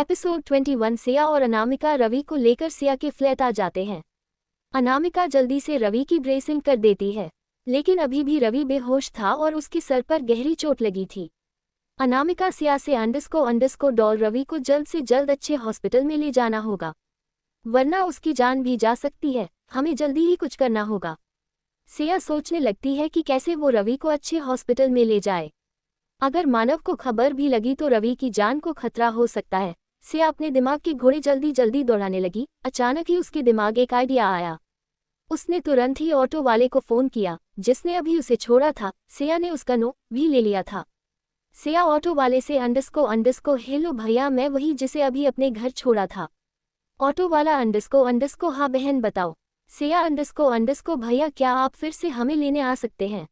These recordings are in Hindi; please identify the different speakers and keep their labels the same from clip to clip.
Speaker 1: एपिसोड 21। सिया और अनामिका रवि को लेकर सिया के फ्लैट आ जाते हैं। अनामिका जल्दी से रवि की ड्रेसिंग कर देती है, लेकिन अभी भी रवि बेहोश था और उसके सर पर गहरी चोट लगी थी। अनामिका सिया से अंडस्को डॉल रवि को जल्द से जल्द अच्छे हॉस्पिटल में ले जाना होगा, वरना उसकी जान भी जा सकती है। हमें जल्दी ही कुछ करना होगा। सिया सोचने लगती है कि कैसे वो रवि को अच्छे हॉस्पिटल में ले जाए। अगर मानव को खबर भी लगी तो रवि की जान को खतरा हो सकता है। सिया अपने दिमाग के घोड़े जल्दी जल्दी दौड़ाने लगी। अचानक ही उसके दिमाग एक आइडिया आया। उसने तुरंत ही ऑटो वाले को फोन किया जिसने अभी उसे छोड़ा था। सिया ने उसका नो भी ले लिया था। सिया ऑटो वाले से अंडस्को हेलो भैया, मैं वही जिसे अभी अपने घर छोड़ा था। ऑटो वाला अंडस्को हाँ बहन बताओ। सिया अंडस्को भैया, क्या आप फिर से हमें लेने आ सकते हैं?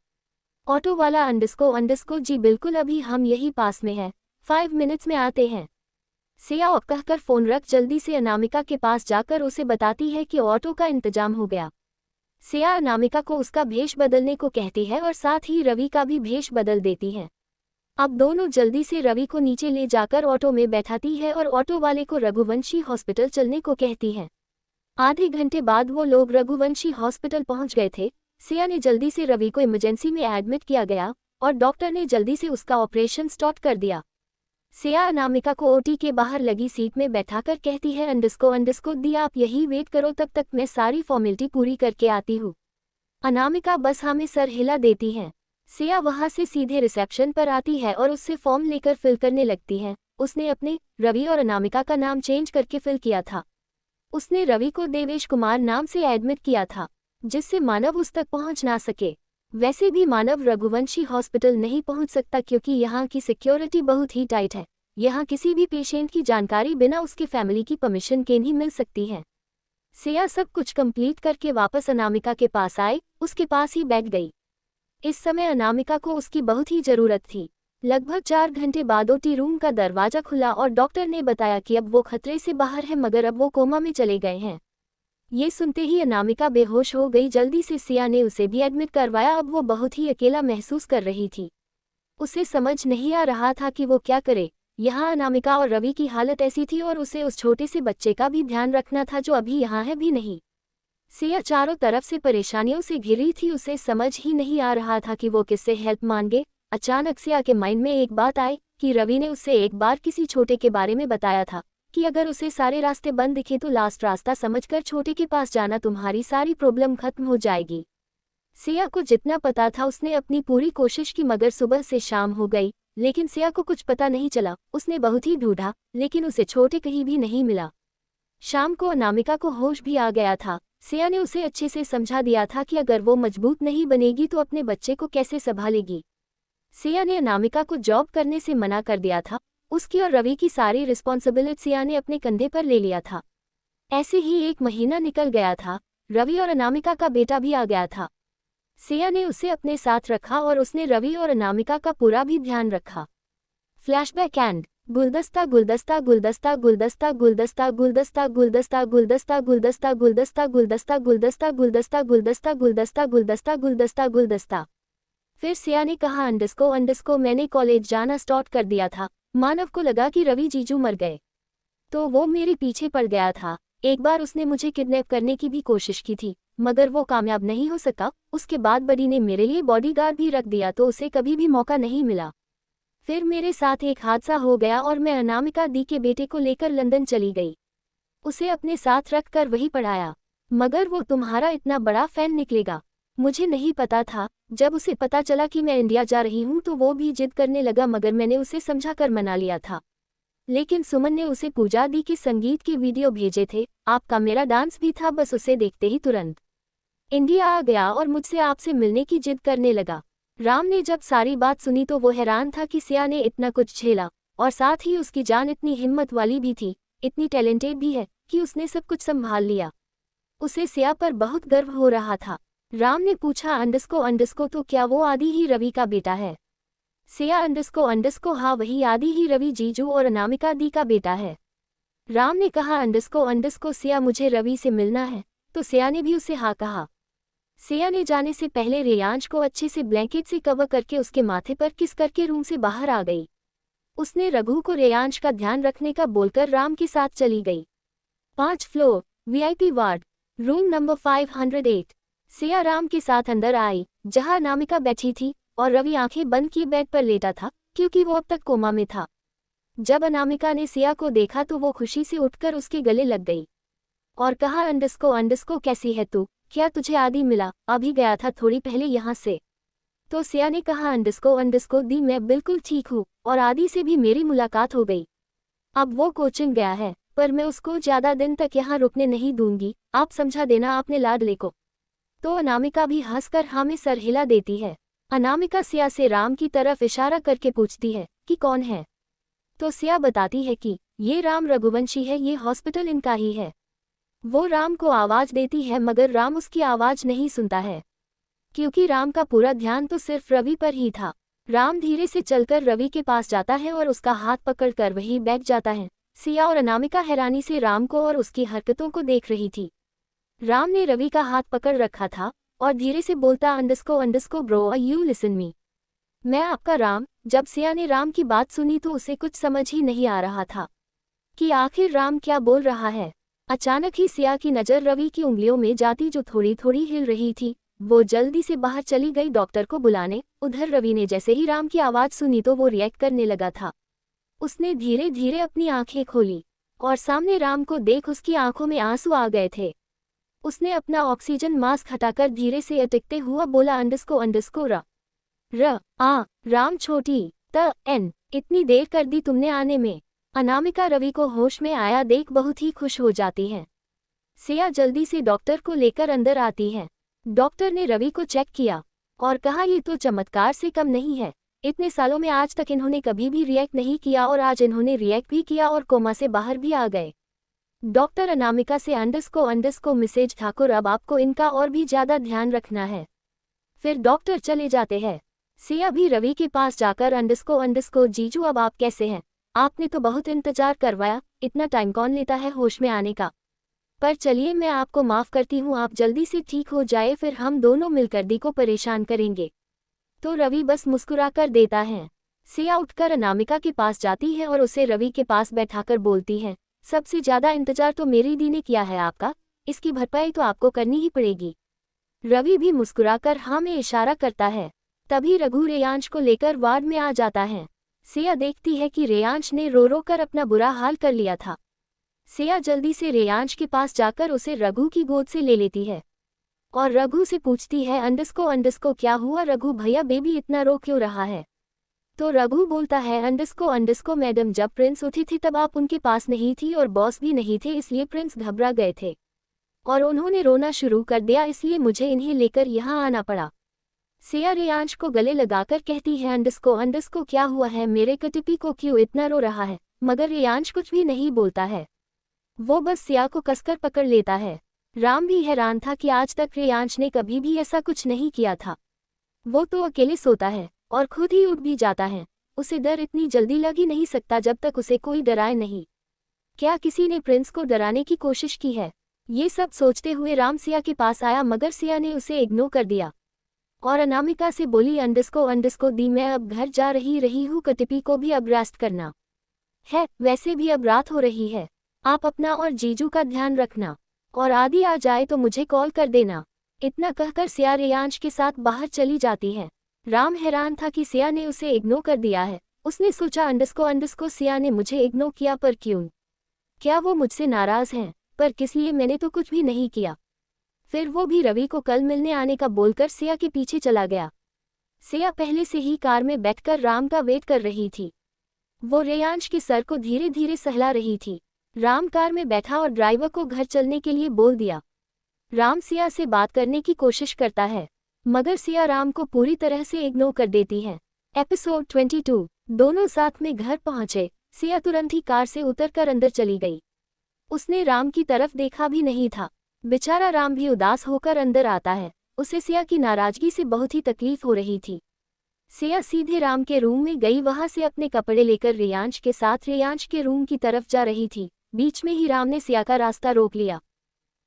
Speaker 1: ऑटो वाला अंडस्को जी बिल्कुल, अभी हम यही पास में हैं, 5 मिनट्स में आते हैं। सिया और कहकर फोन रख जल्दी से अनामिका के पास जाकर उसे बताती है कि ऑटो का इंतजाम हो गया। सिया अनामिका को उसका भेष बदलने को कहती है और साथ ही रवि का भी भेष बदल देती है। अब दोनों जल्दी से रवि को नीचे ले जाकर ऑटो में बैठाती है और ऑटो वाले को रघुवंशी हॉस्पिटल चलने को कहती है। आधे घंटे बाद वो लोग रघुवंशी हॉस्पिटल पहुंच गए थे। सिया ने जल्दी से रवि को इमरजेंसी में एडमिट किया गया और डॉक्टर ने जल्दी से उसका ऑपरेशन स्टार्ट कर दिया। सिया अनामिका को ओटी के बाहर लगी सीट में बैठाकर कहती है अंडस्को दी, आप यही वेट करो, तब तक मैं सारी फॉर्मेलिटी पूरी करके आती हूँ। अनामिका बस हमें सर हिला देती है। सिया वहां से सीधे रिसेप्शन पर आती है और उससे फॉर्म लेकर फिल करने लगती है। उसने अपने रवि और अनामिका का नाम चेंज करके फिल किया था। उसने रवि को देवेश कुमार नाम से एडमिट किया था, जिससे मानव उस तक पहुंच ना सके। वैसे भी मानव रघुवंशी हॉस्पिटल नहीं पहुंच सकता क्योंकि यहाँ की सिक्योरिटी बहुत ही टाइट है। यहाँ किसी भी पेशेंट की जानकारी बिना उसके फैमिली की परमिशन के नहीं मिल सकती है। सिया सब कुछ कंप्लीट करके वापस अनामिका के पास आए, उसके पास ही बैठ गई। इस समय अनामिका को उसकी बहुत ही जरूरत थी। लगभग 4 घंटे बाद ओटी रूम का दरवाजा खुला और डॉक्टर ने बताया कि अब वो खतरे से बाहर है, मगर अब वो कोमा में चले गए हैं। ये सुनते ही अनामिका बेहोश हो गई। जल्दी से सिया ने उसे भी एडमिट करवाया। अब वो बहुत ही अकेला महसूस कर रही थी। उसे समझ नहीं आ रहा था कि वो क्या करे। यहाँ अनामिका और रवि की हालत ऐसी थी और उसे उस छोटे से बच्चे का भी ध्यान रखना था जो अभी यहाँ है भी नहीं। सिया चारों तरफ से परेशानियों से घिरी थी। उसे समझ ही नहीं आ रहा था कि वो किससे हेल्प मांगे। अचानक सिया के माइंड में एक बात आई कि रवि ने उससे एक बार किसी छोटे के बारे में बताया था कि अगर उसे सारे रास्ते बंद दिखे तो लास्ट रास्ता समझकर छोटे के पास जाना, तुम्हारी सारी प्रॉब्लम खत्म हो जाएगी। सिया को जितना पता था उसने अपनी पूरी कोशिश की, मगर सुबह से शाम हो गई लेकिन सिया को कुछ पता नहीं चला। उसने बहुत ही ढूंढा लेकिन उसे छोटे कहीं भी नहीं मिला। शाम को अनामिका को होश भी आ गया था। सिया ने उसे अच्छे से समझा दिया था कि अगर वो मजबूत नहीं बनेगी तो अपने बच्चे को कैसे संभालेगी। सिया ने अनामिका को जॉब करने से मना कर दिया था। उसकी और रवि की सारी रिस्पॉन्सिबिलिटी सिया ने अपने कंधे पर ले लिया था। ऐसे ही 1 महीना निकल गया था। रवि और अनामिका का बेटा भी आ गया था। सिया ने उसे अपने साथ रखा और उसने रवि और अनामिका का पूरा भी ध्यान रखा। फ्लैशबैक एंड गुलदस्ता गुलदस्ता गुलदस्ता गुलदस्ता गुलदस्ता गुलदस्ता गुलदस्ता गुलदस्ता गुलदस्ता गुलदस्ता गुलदस्ता गुलदस्ता गुलदस्ता गुलदस्ता गुलदस्ता गुलदस्ता गुलदस्ता गुलदस्ता। फिर सिया ने कहा अंडस्को मैंने कॉलेज जाना स्टार्ट कर दिया था। मानव को लगा कि रवि जीजू मर गए तो वो मेरे पीछे पड़ गया था। एक बार उसने मुझे किडनैप करने की भी कोशिश की थी, मगर वो कामयाब नहीं हो सका। उसके बाद बड़ी ने मेरे लिए बॉडीगार्ड भी रख दिया तो उसे कभी भी मौका नहीं मिला। फिर मेरे साथ एक हादसा हो गया और मैं अनामिका दी के बेटे को लेकर लंदन चली गई। उसे अपने साथ रख कर वही पढ़ाया, मगर वो तुम्हारा इतना बड़ा फैन निकलेगा मुझे नहीं पता था। जब उसे पता चला कि मैं इंडिया जा रही हूँ तो वो भी जिद करने लगा, मगर मैंने उसे समझा कर मना लिया था। लेकिन सुमन ने उसे पूजा दी के संगीत के वीडियो भेजे थे। आपका मेरा डांस भी था, बस उसे देखते ही तुरंत इंडिया आ गया और मुझसे आपसे मिलने की जिद करने लगा। राम ने जब सारी बात सुनी तो वो हैरान था कि सिया ने इतना कुछ झेला और साथ ही उसकी जान इतनी हिम्मत वाली भी थी, इतनी टैलेंटेड भी है कि उसने सब कुछ संभाल लिया। उसे सिया पर बहुत गर्व हो रहा था। राम ने पूछा अंडस्को तो क्या वो आदि ही रवि का बेटा है? सिया अंडस्को हाँ वही आदि ही रवि जीजू और अनामिका दी का बेटा है। राम ने कहा अंडस्को सिया मुझे रवि से मिलना है, तो सिया ने भी उसे हाँ कहा। सिया ने जाने से पहले रेयांश को अच्छे से ब्लैंकेट से कवर करके उसके माथे पर किस करके रूम से बाहर आ गई। उसने रघु को रेयांश का ध्यान रखने का बोलकर राम के साथ चली गई। 5 floor, VIP ward, room number 508। Siya Ram के साथ अंदर आई, जहां अनामिका बैठी थी और रवि आंखें बंद किए बेड पर लेटा था, क्योंकि वो अब तक कोमा में था। जब अनामिका ने सिया को देखा तो वो खुशी से उठकर उसके गले लग गई और कहा, अंडस्को कैसी है तू? क्या तुझे आदि मिला? अभी गया था थोड़ी पहले यहाँ से। तो सिया ने कहा, अंडस्को दी, मैं बिल्कुल ठीक हूँ और आदि से भी मेरी मुलाकात हो गई। अब वो कोचिंग गया है, पर मैं उसको ज्यादा दिन तक यहाँ रुकने नहीं दूंगी, आप समझा देना अपने लाडले को। तो अनामिका भी हंसकर हाँ में सर हिला देती है। अनामिका सिया से राम की तरफ इशारा करके पूछती है कि कौन है? तो सिया बताती है कि ये राम रघुवंशी है, ये हॉस्पिटल इनका ही है। वो राम को आवाज देती है मगर राम उसकी आवाज नहीं सुनता है, क्योंकि राम का पूरा ध्यान तो सिर्फ रवि पर ही था। राम धीरे से चलकर रवि के पास जाता है और उसका हाथ पकड़कर वहीं बैठ जाता है। सिया और अनामिका हैरानी से राम को और उसकी हरकतों को देख रही थी। राम ने रवि का हाथ पकड़ रखा था और धीरे से बोलता, अंडस्को ब्रो, यू लिसन मी, मैं आपका राम। जब सिया ने राम की बात सुनी तो उसे कुछ समझ ही नहीं आ रहा था कि आखिर राम क्या बोल रहा है। अचानक ही सिया की नज़र रवि की उंगलियों में जाती, जो थोड़ी थोड़ी हिल रही थी। वो जल्दी से बाहर चली गई डॉक्टर को बुलाने। उधर रवि ने जैसे ही राम की आवाज़ सुनी तो वो रिएक्ट करने लगा था। उसने धीरे धीरे अपनी आंखें खोली और सामने राम को देख उसकी आंखों में आंसू आ गए थे। उसने अपना ऑक्सीजन मास्क हटाकर धीरे से अटकते हुआ बोला, अंडस्को राम छोटी त एन, इतनी देर कर दी तुमने आने में। अनामिका रवि को होश में आया देख बहुत ही खुश हो जाती है। सिया जल्दी से डॉक्टर को लेकर अंदर आती है। डॉक्टर ने रवि को चेक किया और कहा, ये तो चमत्कार से कम नहीं है। इतने सालों में आज तक इन्होंने कभी भी रिएक्ट नहीं किया और आज इन्होंने रिएक्ट भी किया और कोमा से बाहर भी आ गए। डॉक्टर अनामिका से, अंडस्को मिसेज ठाकुर, अब आपको इनका और भी ज्यादा ध्यान रखना है। फिर डॉक्टर चले जाते हैं। सिया भी रवि के पास जाकर, अंडस्को जीजू, अब आप कैसे हैं? आपने तो बहुत इंतजार करवाया, इतना टाइम कौन लेता है होश में आने का। पर चलिए, मैं आपको माफ करती हूँ, आप जल्दी से ठीक हो जाए, फिर हम दोनों मिलकर दी को परेशान करेंगे। तो रवि बस मुस्कुराकर देता है। सिया उठकर अनामिका के पास जाती है और उसे रवि के पास बैठाकर बोलती है, सबसे ज्यादा इंतजार तो मेरी दी ने किया है आपका, इसकी भरपाई तो आपको करनी ही पड़ेगी। रवि भी मुस्कुराकर हाँ में इशारा करता है। तभी रघु रेयांश को लेकर वार्ड में आ जाता है। सिया देखती है कि रेयांश ने रो रो कर अपना बुरा हाल कर लिया था। सिया जल्दी से रेयांश के पास जाकर उसे रघु की गोद से ले लेती है और रघु से पूछती है, अंडस्को क्या हुआ रघु भैया, बेबी इतना रो क्यों रहा है? तो रघु बोलता है, अंडस्को मैडम, जब प्रिंस उठी थी तब आप उनके पास नहीं थी और बॉस भी नहीं थे, इसलिए प्रिंस घबरा गए थे और उन्होंने रोना शुरू कर दिया, इसलिए मुझे इन्हें लेकर यहाँ आना पड़ा। सिया रेयांश को गले लगाकर कहती है, अंडस्को क्या हुआ है, मेरे कटिपी को क्यों इतना रो रहा है? मगर रेयांश कुछ भी नहीं बोलता है, वो बस सिया को कसकर पकड़ लेता है। राम भी हैरान था कि आज तक रेयांश ने कभी भी ऐसा कुछ नहीं किया था। वो तो अकेले सोता है और खुद ही उठ भी जाता है। उसे डर इतनी जल्दी लग ही नहीं सकता जब तक उसे कोई डराए नहीं। क्या किसी ने प्रिंस को डराने की कोशिश की है? ये सब सोचते हुए राम सिया के पास आया, मगर सिया ने उसे इग्नोर कर दिया और अनामिका से बोली, अंडस्को दी, मैं अब घर जा रही हूँ, कटिपी को भी अब रेस्ट करना है, वैसे भी अब रात हो रही है, आप अपना और जीजू का ध्यान रखना और आदि आ जाए तो मुझे कॉल कर देना। इतना कहकर सिया रेयांश के साथ बाहर चली जाती है। राम हैरान था कि सिया ने उसे इग्नोर कर दिया है। उसने सोचा, अंडस्को सिया ने मुझे इग्नोर किया, पर क्यों? क्या वो मुझसे नाराज हैं? पर किस लिए? मैंने तो कुछ भी नहीं किया। फिर वो भी रवि को कल मिलने आने का बोलकर सिया के पीछे चला गया। सिया पहले से ही कार में बैठकर राम का वेट कर रही थी। वो रेयांश के सर को धीरे धीरे सहला रही थी। राम कार में बैठा और ड्राइवर को घर चलने के लिए बोल दिया। राम सिया से बात करने की कोशिश करता है, मगर सिया राम को पूरी तरह से इग्नोर कर देती है। एपिसोड 22। दोनों साथ में घर पहुंचे। सिया तुरंत ही कार से उतरकर अंदर चली गई। उसने राम की तरफ देखा भी नहीं था। बेचारा राम भी उदास होकर अंदर आता है। उसे सिया की नाराजगी से बहुत ही तकलीफ हो रही थी। सिया सीधे राम के रूम में गई, वहां से अपने कपड़े लेकर रेयांश के साथ रेयांश के रूम की तरफ जा रही थी। बीच में ही राम ने सिया का रास्ता रोक लिया।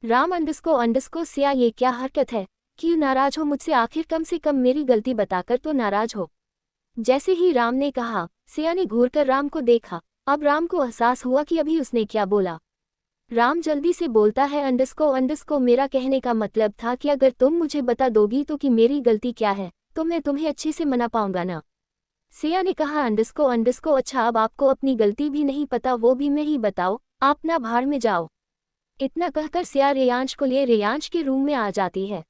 Speaker 1: राम, अंडस्को सिया, ये क्या हरकत है? क्यों नाराज हो मुझसे? आखिर कम से कम मेरी गलती बताकर तो नाराज हो। जैसे ही राम ने कहा, सिया ने घूरकर राम को देखा। अब राम को एहसास हुआ कि अभी उसने क्या बोला। राम जल्दी से बोलता है, अंडस्को मेरा कहने का मतलब था कि अगर तुम मुझे बता दोगी तो कि मेरी गलती क्या है तो मैं तुम्हें अच्छे से मना पाऊंगा ना। सिया ने कहा, अंडस्को अच्छा, अब आपको अपनी गलती भी नहीं पता, वो भी मैं ही बताओ, आप ना भाड़ में जाओ। इतना कहकर सिया रेयांश को लिए रेयांश के रूम में आ जाती है।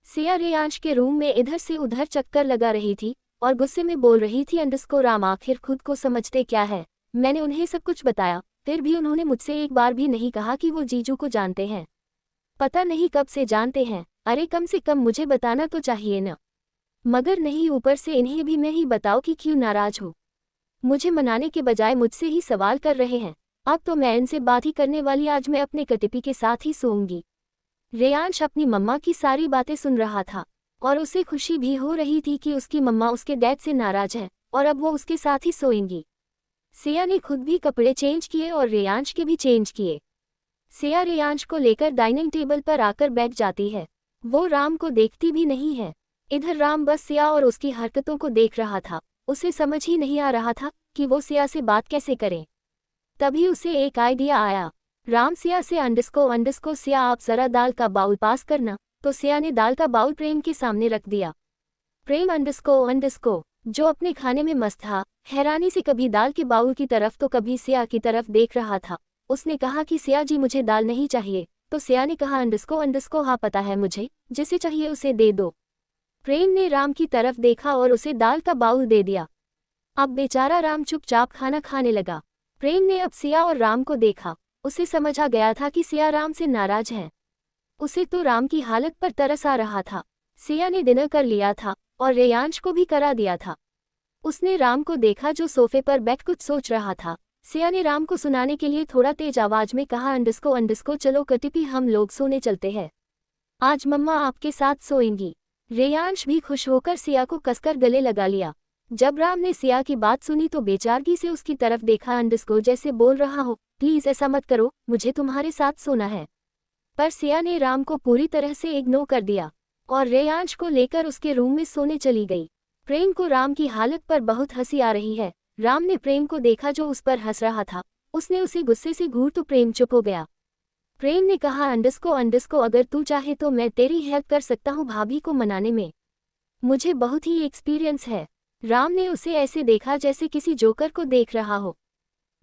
Speaker 1: सिया रेयांश के रूम में इधर से उधर चक्कर लगा रही थी और गुस्से में बोल रही थी, अंडस्को राम आखिर खुद को समझते क्या है, मैंने उन्हें सब कुछ बताया, फिर भी उन्होंने मुझसे एक बार भी नहीं कहा कि वो जीजू को जानते हैं। पता नहीं कब से जानते हैं, अरे कम से कम मुझे बताना तो चाहिए न। मगर नहीं, ऊपर से इन्हें भी मैं ही बताओ कि क्यों नाराज हो। मुझे मनाने के बजाय मुझसे ही सवाल कर रहे हैं। अब तो मैं इनसे बात ही करने वाली, आज मैं अपने कटिपी के साथ ही सोऊंगी। रेयांश अपनी मम्मा की सारी बातें सुन रहा था और उसे खुशी भी हो रही थी कि उसकी मम्मा उसके डैड से नाराज है और अब वो उसके साथ ही सोएंगी। सिया ने खुद भी कपड़े चेंज किए और रेयांश के भी चेंज किए। सिया रेयांश को लेकर डाइनिंग टेबल पर आकर बैठ जाती है। वो राम को देखती भी नहीं है। इधर राम बस सिया और उसकी हरकतों को देख रहा था। उसे समझ ही नहीं आ रहा था कि वो सिया से बात कैसे करे। तभी उसे एक आइडिया आया। राम सिया से, अंडस्को सिया आप जरा दाल का बाउल पास करना। तो सिया ने दाल का बाउल प्रेम के सामने रख दिया। प्रेम अंडस्को जो अपने खाने में मस्त था, हैरानी से कभी दाल के बाउल की तरफ तो कभी सिया की तरफ देख रहा था। उसने कहा कि सिया जी मुझे दाल नहीं चाहिए। तो सिया ने कहा, अंडस्को हाँ पता है मुझे, जिसे चाहिए उसे दे दो। प्रेम ने राम की तरफ देखा और उसे दाल का बाउल दे दिया। अब बेचारा राम चुपचाप खाना खाने लगा। प्रेम ने अब सिया और राम को देखा। उसे समझ आ गया था कि सिया राम से नाराज है। उसे तो राम की हालत पर तरस आ रहा था। सिया ने डिनर कर लिया था और रेयांश को भी करा दिया था। उसने राम को देखा जो सोफे पर बैठ कुछ सोच रहा था। सिया ने राम को सुनाने के लिए थोड़ा तेज आवाज में कहा, अंडस्को चलो कटिपी हम लोग सोने चलते हैं। आज मम्मा आपके साथ सोएंगी। रेयांश भी खुश होकर सिया को कसकर गले लगा लिया। जब राम ने सिया की बात सुनी तो बेचारगी से उसकी तरफ देखा, अंडस्को जैसे बोल रहा हो, प्लीज ऐसा मत करो, मुझे तुम्हारे साथ सोना है। पर सिया ने राम को पूरी तरह से इग्नोर कर दिया और रेयांश को लेकर उसके रूम में सोने चली गई। प्रेम को राम की हालत पर बहुत हंसी आ रही है। राम ने प्रेम को देखा जो उस पर हंस रहा था। उसने उसे गुस्से से घूर तो प्रेम चुप हो गया। प्रेम ने कहा, अंडस्को अगर तू चाहे तो मैं तेरी हेल्प कर सकता हूँ भाभी को मनाने में, मुझे बहुत ही एक्सपीरियंस है। राम ने उसे ऐसे देखा जैसे किसी जोकर को देख रहा हो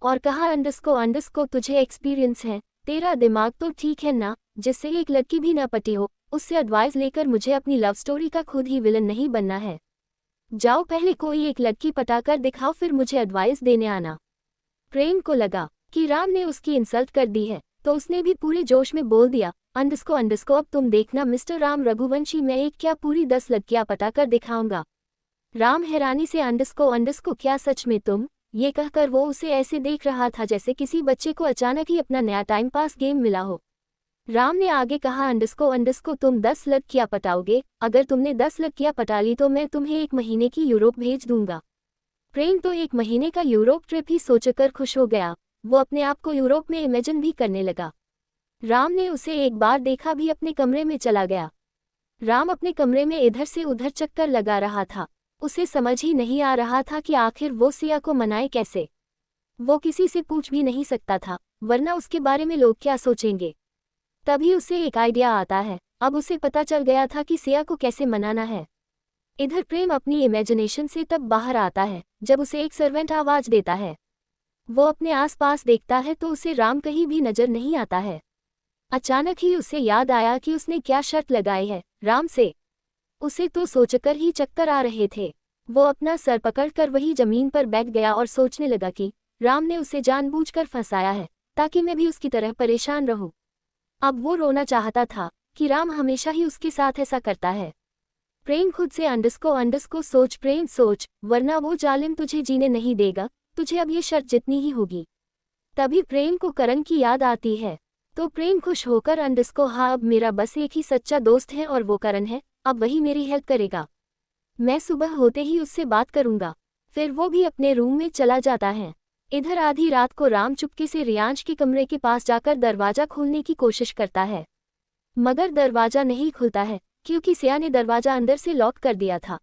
Speaker 1: और कहा, अंडस्को तुझे एक्सपीरियंस है, तेरा दिमाग तो ठीक है ना, जिससे एक लड़की भी ना पटी हो उससे एडवाइस लेकर मुझे अपनी लव स्टोरी का खुद ही विलन नहीं बनना है। जाओ पहले कोई एक लड़की पटाकर दिखाओ फिर मुझे एडवाइस देने आना। प्रेम को लगा कि राम ने उसकी इंसल्ट कर दी है तो उसने भी पूरे जोश में बोल दिया, अंडस्को अब तुम देखना मिस्टर राम रघुवंशी, मैं एक क्या पूरी 10 लड़कियां पटाकर दिखाऊंगा। राम हैरानी से, अंडस्को क्या सच में तुम? ये कहकर वो उसे ऐसे देख रहा था जैसे किसी बच्चे को अचानक ही अपना नया टाइम पास गेम मिला हो। राम ने आगे कहा, अंडस्को तुम 10 लड़कियां पटाओगे, अगर तुमने 10 लड़कियां पटा ली तो मैं तुम्हें 1 महीने की यूरोप भेज दूंगा। प्रेम तो 1 महीने का यूरोप ट्रिप ही सोचकर खुश हो गया। वो अपने आप को यूरोप में इमेजिन भी करने लगा। राम ने उसे एक बार देखा भी अपने कमरे में चला गया। राम अपने कमरे में इधर से उधर चक्कर लगा रहा था। उसे समझ ही नहीं आ रहा था कि आखिर वो सिया को मनाए कैसे। वो किसी से पूछ भी नहीं सकता था वरना उसके बारे में लोग क्या सोचेंगे। तभी उसे एक आइडिया आता है। अब उसे पता चल गया था कि सिया को कैसे मनाना है। इधर प्रेम अपनी इमेजिनेशन से तब बाहर आता है जब उसे एक सर्वेंट आवाज देता है। वो अपने आसपास देखता है तो उसे राम कहीं भी नजर नहीं आता है। अचानक ही उसे याद आया कि उसने क्या शर्त लगाई है राम से। उसे तो सोचकर ही चक्कर आ रहे थे। वो अपना सर पकड़कर वही जमीन पर बैठ गया और सोचने लगा कि राम ने उसे जानबूझकर फंसाया है ताकि मैं भी उसकी तरह परेशान रहूं। अब वो रोना चाहता था कि राम हमेशा ही उसके साथ ऐसा करता है। प्रेम खुद से, अंडस्को सोच प्रेम सोच, वरना वो जालिम तुझे जीने नहीं देगा, तुझे अब ये शर्त जितनी ही होगी। तभी प्रेम को करण की याद आती है तो प्रेम खुश होकर, अंडस्को हाँ अब मेरा बस एक ही सच्चा दोस्त है और वो करण है, अब वही मेरी हेल्प करेगा। मैं सुबह होते ही उससे बात करूंगा। फिर वो भी अपने रूम में चला जाता है। इधर आधी रात को राम चुपके से रेयांश के कमरे के पास जाकर दरवाजा खोलने की कोशिश करता है मगर दरवाजा नहीं खुलता है क्योंकि सिया ने दरवाजा अंदर से लॉक कर दिया था।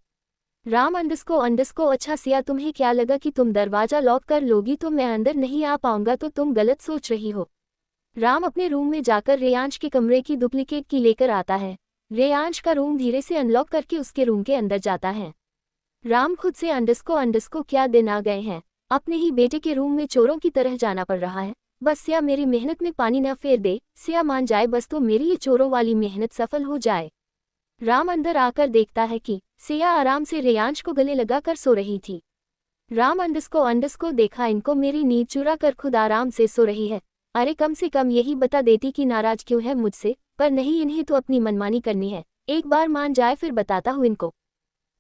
Speaker 1: राम अंडस्को अच्छा सिया, तुम्हें क्या लगा कि तुम दरवाजा लॉक कर लोगी तो मैं अंदर नहीं आ पाऊंगा? तो तुम गलत सोच रही हो। राम अपने रूम में जाकर रेयांश के कमरे की डुप्लीकेट की लेकर आता है। रेयांश का रूम धीरे से अनलॉक करके उसके रूम के अंदर जाता है। राम खुद से अंडस्को क्या दिन आ गए हैं, अपने ही बेटे के रूम में चोरों की तरह जाना पड़ रहा है। बस सिया मेरी मेहनत में पानी न फेर दे, सिया मान जाए बस तो मेरी ये चोरों वाली मेहनत सफल हो जाए। राम अंदर आकर देखता है कि सिया आराम से रेयांश को गले लगाकर सो रही थी। राम अंडस्को देखा, इनको मेरी नींद चुरा कर खुद आराम से सो रही है। अरे कम से कम यही बता देती कि नाराज क्यों है मुझसे, पर नहीं, इन्हें तो अपनी मनमानी करनी है। एक बार मान जाए फिर बताता हूँ इनको।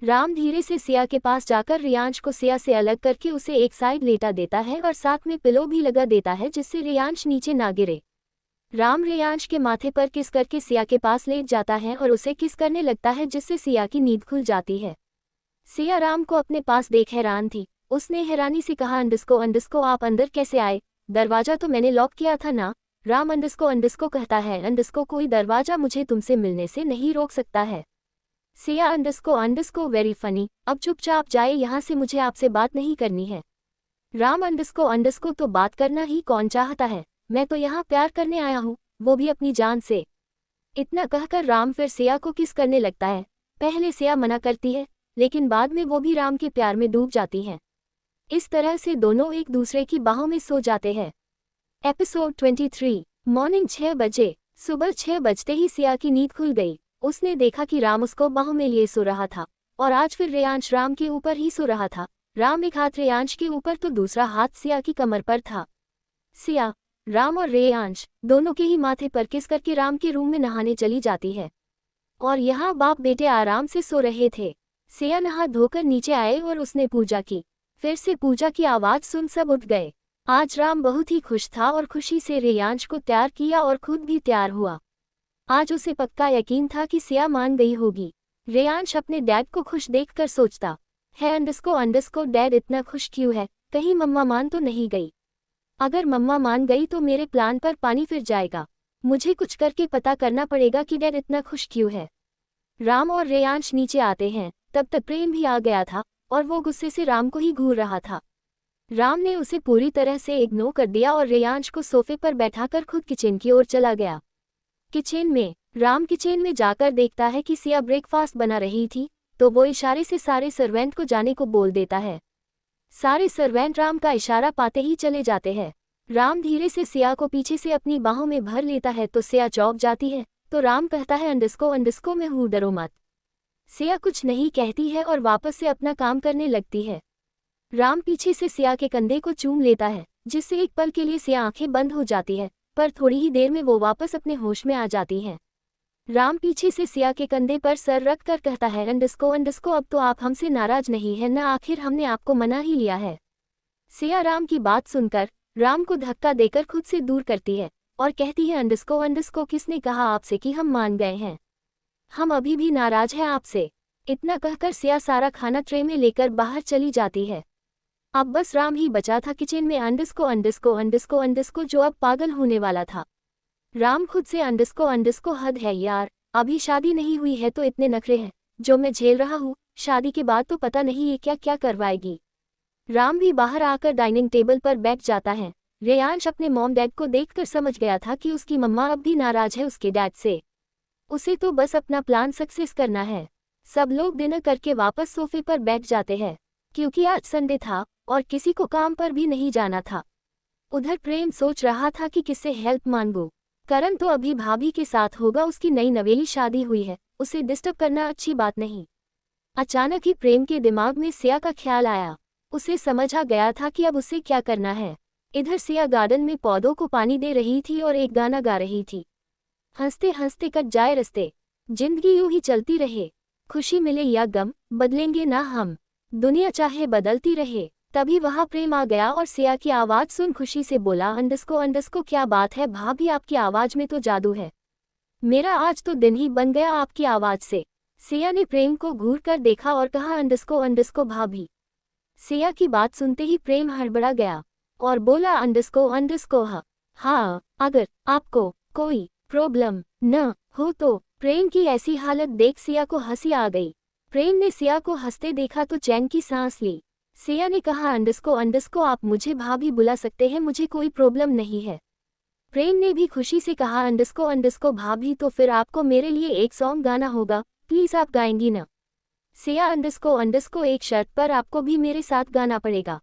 Speaker 1: राम धीरे से सिया के पास जाकर रेयांश को सिया से अलग करके उसे एक साइड लेटा देता है और साथ में पिलो भी लगा देता है जिससे रेयांश नीचे ना गिरे। राम रेयांश के माथे पर किस करके सिया के पास लेट जाता है और उसे किस करने लगता है जिससे सिया की नींद खुल जाती है। सिया राम को अपने पास देख हैरान थी। उसने हैरानी से कहा, अंडस्को आप अंदर कैसे आए? दरवाजा तो मैंने लॉक किया था ना? राम अंडस्को कहता है, अंडस्को कोई दरवाजा मुझे तुमसे मिलने से नहीं रोक सकता है। सिया अंडस्को वेरी फनी, अब चुपचाप जाए यहाँ से, मुझे आपसे बात नहीं करनी है। राम अंडस्को तो बात करना ही कौन चाहता है, मैं तो यहाँ प्यार करने आया हूँ, वो भी अपनी जान से। इतना कहकर राम फिर सिया को किस करने लगता है। पहले सिया मना करती है लेकिन बाद में वो भी राम के प्यार में डूब जाती है। इस तरह से दोनों एक दूसरे की बाहों में सो जाते हैं। एपिसोड 23 मॉर्निंग 6 बजे। सुबह 6 बजते ही सिया की नींद खुल गई। उसने देखा कि राम उसको बाहों में लिए सो रहा था और आज फिर रेयांश राम के ऊपर ही सो रहा था। राम एक हाथ रेयांश के ऊपर तो दूसरा हाथ सिया की कमर पर था। सिया, राम और रेयांश दोनों के ही माथे पर किस करके राम के रूम में नहाने चली जाती है और यहाँ बाप बेटे आराम से सो रहे थे। सिया नहा धोकर नीचे आए और उसने पूजा की। फिर से पूजा की आवाज सुन सब उठ गए। आज राम बहुत ही खुश था और खुशी से रेयांश को तैयार किया और खुद भी तैयार हुआ। आज उसे पक्का यकीन था कि सिया मान गई होगी। रेयांश अपने डैड को खुश देखकर सोचता है, अंडस्को डैड इतना खुश क्यों है? कहीं मम्मा मान तो नहीं गई? अगर मम्मा मान गई तो मेरे प्लान पर पानी फिर जाएगा। मुझे कुछ करके पता करना पड़ेगा कि डैड इतना खुश क्यों है। राम और रेयांश नीचे आते हैं। तब तक प्रेम भी आ गया था और वो गुस्से से राम को ही घूर रहा था। राम ने उसे पूरी तरह से इग्नोर कर दिया और रेयांश को सोफे पर बैठाकर खुद किचन की ओर चला गया। राम किचन में जाकर देखता है कि सिया ब्रेकफास्ट बना रही थी, तो वो इशारे से सारे सर्वेंट को जाने को बोल देता है। सारे सर्वेंट राम का इशारा पाते ही चले जाते हैं। राम धीरे से सिया को पीछे से अपनी बाहों में भर लेता है तो सिया चौंक जाती है। तो राम कहता है, अंडस्को मैं हूँ, डरो मत। सिया कुछ नहीं कहती है और वापस से अपना काम करने लगती है। राम पीछे से सिया के कंधे को चूम लेता है जिससे एक पल के लिए सिया आंखें बंद हो जाती है, पर थोड़ी ही देर में वो वापस अपने होश में आ जाती हैं। राम पीछे से सिया के कंधे पर सर रख कर कहता है, अंडस्को अब तो आप हमसे नाराज नहीं है ना? आखिर हमने आपको मना ही लिया है। सिया राम की बात सुनकर राम को धक्का देकर खुद से दूर करती है और कहती है, अंडस्को किसने कहा आपसे कि हम मान गए हैं? हम अभी भी नाराज हैं आपसे। इतना कहकर सिया सारा खाना ट्रे में लेकर बाहर चली जाती है। अब बस राम ही बचा था किचन में। अंडस्को जो अब पागल होने वाला था। राम खुद से, अंडस्को हद है यार, अभी शादी नहीं हुई है तो इतने नखरे हैं जो मैं झेल रहा हूँ, शादी के बाद तो पता नहीं ये क्या क्या करवाएगी। राम भी बाहर आकर डाइनिंग टेबल पर बैठ जाता है। रेयांश अपने मॉम डैड को देखकर समझ गया था कि उसकी मम्मा अब भी नाराज है उसके डैड से। उसे तो बस अपना प्लान सक्सेस करना है। सब लोग डिनर करके वापस सोफे पर बैठ जाते हैं क्योंकि आज संडे था और किसी को काम पर भी नहीं जाना था। उधर प्रेम सोच रहा था कि किससे हेल्प मांगूं। करण तो अभी भाभी के साथ होगा, उसकी नई नवेली शादी हुई है, उसे डिस्टर्ब करना अच्छी बात नहीं। अचानक ही प्रेम के दिमाग में सिया का ख्याल आया। उसे समझ आ गया था कि अब उसे क्या करना है। इधर सिया गार्डन में पौधों को पानी दे रही थी और एक गाना गा रही थी। हंसते हंसते कट जाए रस्ते, जिंदगी यूं ही चलती रहे, खुशी मिले या गम बदलेंगे ना हम, दुनिया चाहे बदलती रहे। तभी वहां प्रेम आ गया और सिया की आवाज सुन खुशी से बोला, अंडस्को क्या बात है भाभी, आपकी आवाज में तो जादू है। मेरा आज तो दिन ही बन गया आपकी आवाज से। सिया ने प्रेम को घूर कर देखा और कहा, अंडस्को भाभी। सिया की बात सुनते ही प्रेम हड़बड़ा गया और बोला, अंडस्को हाँ, अगर आपको कोई प्रॉब्लम न हो तो। प्रेम की ऐसी हालत देख सिया को हंसी आ गई। प्रेम ने सिया को हंसते देखा तो चैन की सांस ली। सिया ने कहा अंडस्को आप मुझे भाभी बुला सकते हैं, मुझे कोई प्रॉब्लम नहीं है। प्रेम ने भी खुशी से कहा अंडस्को भाभी तो फिर आपको मेरे लिए एक सॉन्ग गाना होगा, प्लीज आप गाएंगी ना। सिया अंडस्को एक शर्त पर, आपको भी मेरे साथ गाना पड़ेगा।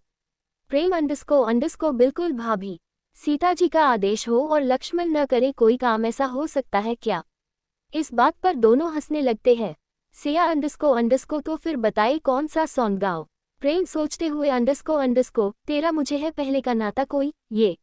Speaker 1: प्रेम अंडस्को बिल्कुल भाभी, सीता जी का आदेश हो और लक्ष्मण न करे कोई काम, ऐसा हो सकता है क्या। इस बात पर दोनों हंसने लगते हैं। सिया अंडस्को तो फिर बताए कौन सा सॉन्ग गाओ। प्रेम सोचते हुए अंडस्को तेरा मुझे है पहले का नाता कोई, ये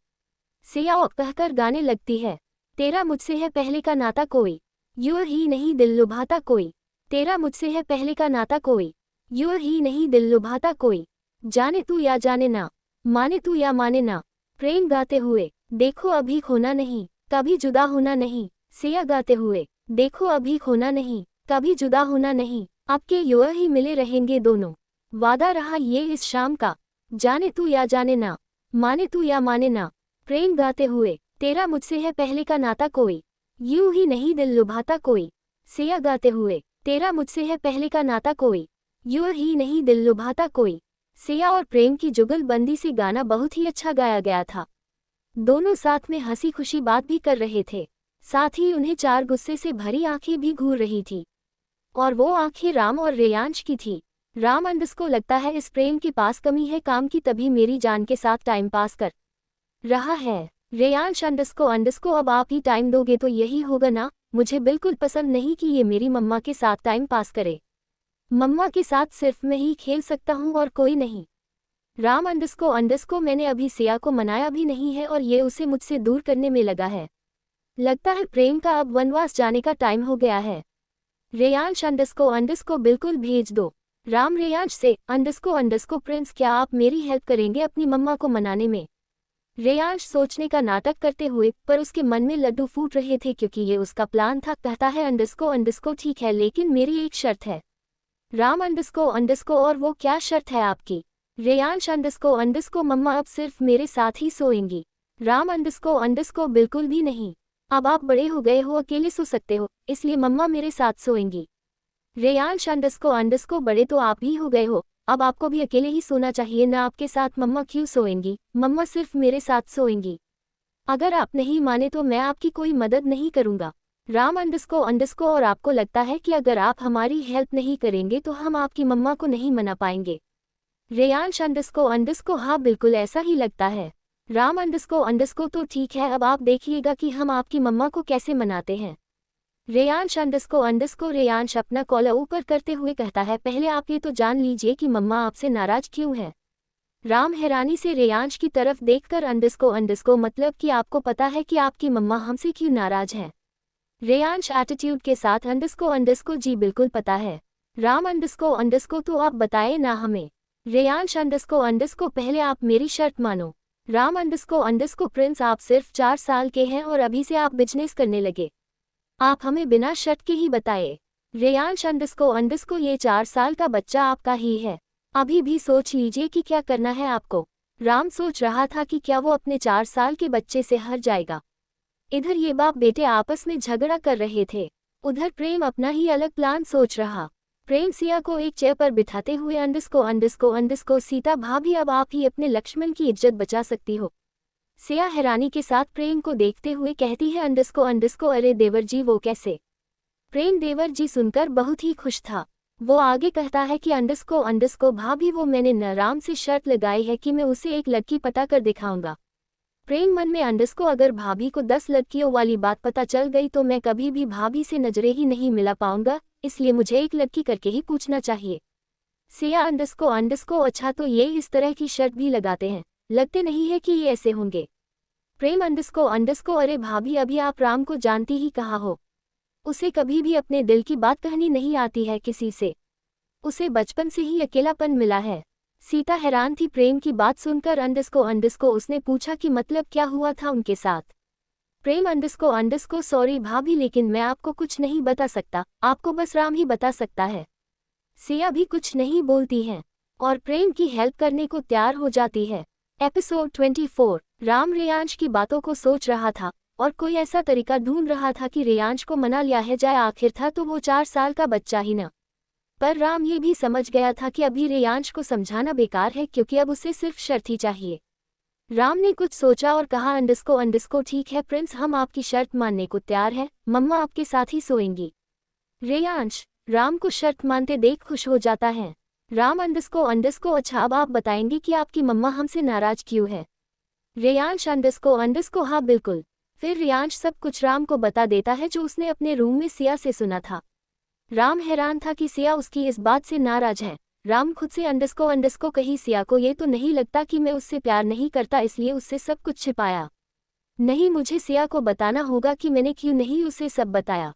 Speaker 1: सिया कहकर गाने लगती है। तेरा मुझसे है पहले का नाता कोई, यूं ही नहीं दिल लुभाता कोई। तेरा मुझसे है पहले का नाता कोई, यूं ही नहीं दिल लुभाता कोई। जाने तू या जाने ना, माने तू या माने ना। प्रेम गाते हुए देखो अभी खोना नहीं, कभी जुदा होना नहीं। सिया गाते हुए देखो अभी खोना नहीं, कभी जुदा होना नहीं। आपके यूं ही मिले रहेंगे दोनों, वादा रहा ये इस शाम का। जाने तू या जाने ना, माने तू या माने ना। प्रेम गाते हुए तेरा मुझसे है पहले का नाता कोई, यूं ही नहीं दिल लुभाता कोई। सिया गाते हुए तेरा मुझसे है पहले का नाता कोई, यूं ही नहीं दिल लुभाता कोई। सिया और प्रेम की जुगलबंदी से गाना बहुत ही अच्छा गाया गया था। दोनों साथ में हंसी खुशी बात भी कर रहे थे, साथ ही उन्हें चार गुस्से से भरी आंखें भी घूर रही थी, और वो आंखें राम और रेयांश की थी। राम अंडस्को लगता है इस प्रेम के पास कमी है काम की, तभी मेरी जान के साथ टाइम पास कर रहा है। रेयांश अंडस्को अब आप ही टाइम दोगे तो यही होगा ना, मुझे बिल्कुल पसंद नहीं कि ये मेरी मम्मा के साथ टाइम पास करे। मम्मा के साथ सिर्फ मैं ही खेल सकता हूँ और कोई नहीं। राम अंडस्को मैंने अभी सिया को मनाया भी नहीं है और ये उसे मुझसे दूर करने में लगा है। लगता है प्रेम का अब वनवास जाने का टाइम हो गया है। रेयांश अंडस्को बिल्कुल भेज दो। राम रेयांश से अंडस्को प्रिंस क्या आप मेरी हेल्प करेंगे अपनी मम्मा को मनाने में। रेयांश सोचने का नाटक करते हुए, पर उसके मन में लड्डू फूट रहे थे क्योंकि ये उसका प्लान था। कहता है अंडस्को ठीक है, लेकिन मेरी एक शर्त है। राम अंडस्को और वो क्या शर्त है आपकी। रेयांश अंडस्को मम्मा अब सिर्फ मेरे साथ ही सोएंगी। राम अंडस्को बिल्कुल भी नहीं, अब आप बड़े हो गए हो, अकेले सो सकते हो, इसलिए मम्मा मेरे साथ सोएंगी। रेयांश अंडस्को बड़े तो आप ही हो गए हो, अब आपको भी अकेले ही सोना चाहिए ना, आपके साथ मम्मा क्यों सोएंगी, मम्मा सिर्फ मेरे साथ सोएंगी। अगर आप नहीं माने तो मैं आपकी कोई मदद नहीं करूंगा। राम अंडस्को और आपको लगता है कि अगर आप हमारी हेल्प नहीं करेंगे तो हम आपकी मम्मा को नहीं मना पाएंगे। रेयांश अंडस्को हाँ बिल्कुल ऐसा ही लगता है। राम अंडस्को तो ठीक है, अब आप देखिएगा कि हम आपकी मम्मा को कैसे मनाते हैं। रेयांश अंडस्को रेयांश अपना कॉलर ऊपर करते हुए कहता है पहले आप ये तो जान लीजिए कि मम्मा आपसे नाराज क्यों है। राम हैरानी से रेयांश की तरफ देखकर अंडस्को मतलब कि आपको पता है कि आपकी मम्मा हमसे क्यों नाराज है। रेयांश एटीट्यूड के साथ अंडस्को जी बिल्कुल पता है। राम अंडस्को तो आप बताए ना हमें। रेयांश अंडस्को पहले आप मेरी शर्त मानो। राम अंडस्को प्रिंस आप सिर्फ 4 साल के हैं और अभी से आप बिजनेस करने लगे, आप हमें बिना शर्त के ही बताए। रेयांश अंडस्को ये 4 साल का बच्चा आपका ही है, अभी भी सोच लीजिए कि क्या करना है आपको। राम सोच रहा था कि क्या वो अपने 4 साल के बच्चे से हार जाएगा। इधर ये बाप बेटे आपस में झगड़ा कर रहे थे, उधर प्रेम अपना ही अलग प्लान सोच रहा। प्रेम सिया को एक चेयर पर बिठाते हुए अंडस्को सीता भाभी अब आप ही अपने लक्ष्मण की इज्जत बचा सकती हो। सिया हैरानी के साथ प्रेम को देखते हुए कहती है अंडस्को अरे देवर जी वो कैसे। प्रेम देवर जी सुनकर बहुत ही खुश था। वो आगे कहता है कि अंडस्को भाभी वो मैंने न राम से शर्त लगाई है कि मैं उसे एक लड़की पता कर दिखाऊंगा। प्रेम मन में अंडस्को अगर भाभी को 10 लड़कियों वाली बात पता चल गई तो मैं कभी भी भाभी से नजरें ही नहीं मिला पाऊंगा, इसलिए मुझे एक लड़की करके ही पूछना चाहिए। सिया अंडस्को अच्छा तो ये इस तरह की शर्त भी लगाते हैं, लगते नहीं है कि ये ऐसे होंगे। प्रेम अंडस्को अरे भाभी अभी आप राम को जानती ही कहा हो, उसे कभी भी अपने दिल की बात कहनी नहीं आती है किसी से, उसे बचपन से ही अकेलापन मिला है। सीता हैरान थी प्रेम की बात सुनकर। अंडस्को उसने पूछा कि मतलब क्या हुआ था उनके साथ। प्रेम अंडस्को सॉरी भाभी लेकिन मैं आपको कुछ नहीं बता सकता, आपको बस राम ही बता सकता है। सिया भी कुछ नहीं बोलती है और प्रेम की हेल्प करने को तैयार हो जाती है। एपिसोड 24। राम रेयांश की बातों को सोच रहा था और कोई ऐसा तरीका ढूंढ रहा था कि रेयांश को मना लिया है जाए, आखिर था तो वो 4 साल का बच्चा ही न। पर राम ये भी समझ गया था कि अभी रेयांश को समझाना बेकार है क्योंकि अब उसे सिर्फ शर्त ही चाहिए। राम ने कुछ सोचा और कहा अंडस्को ठीक है प्रिंस, हम आपकी शर्त मानने को तैयार हैं, मम्मा आपके साथ ही सोएंगी। रेयांश राम को शर्त मानते देख खुश हो जाता है। राम अंडस्को अच्छा, अब आप बताएंगे कि आपकी मम्मा हमसे नाराज क्यों है। रेयांश अंडस्को हाँ बिल्कुल। फिर रेयांश सब कुछ राम को बता देता है जो उसने अपने रूम में सिया से सुना था। राम हैरान था कि सिया उसकी इस बात से नाराज है। राम खुद से अंडस्को कही सिया को ये तो नहीं लगता कि मैं उससे प्यार नहीं करता इसलिए उससे सब कुछ छिपाया। नहीं, मुझे सिया को बताना होगा कि मैंने क्यों नहीं उसे सब बताया।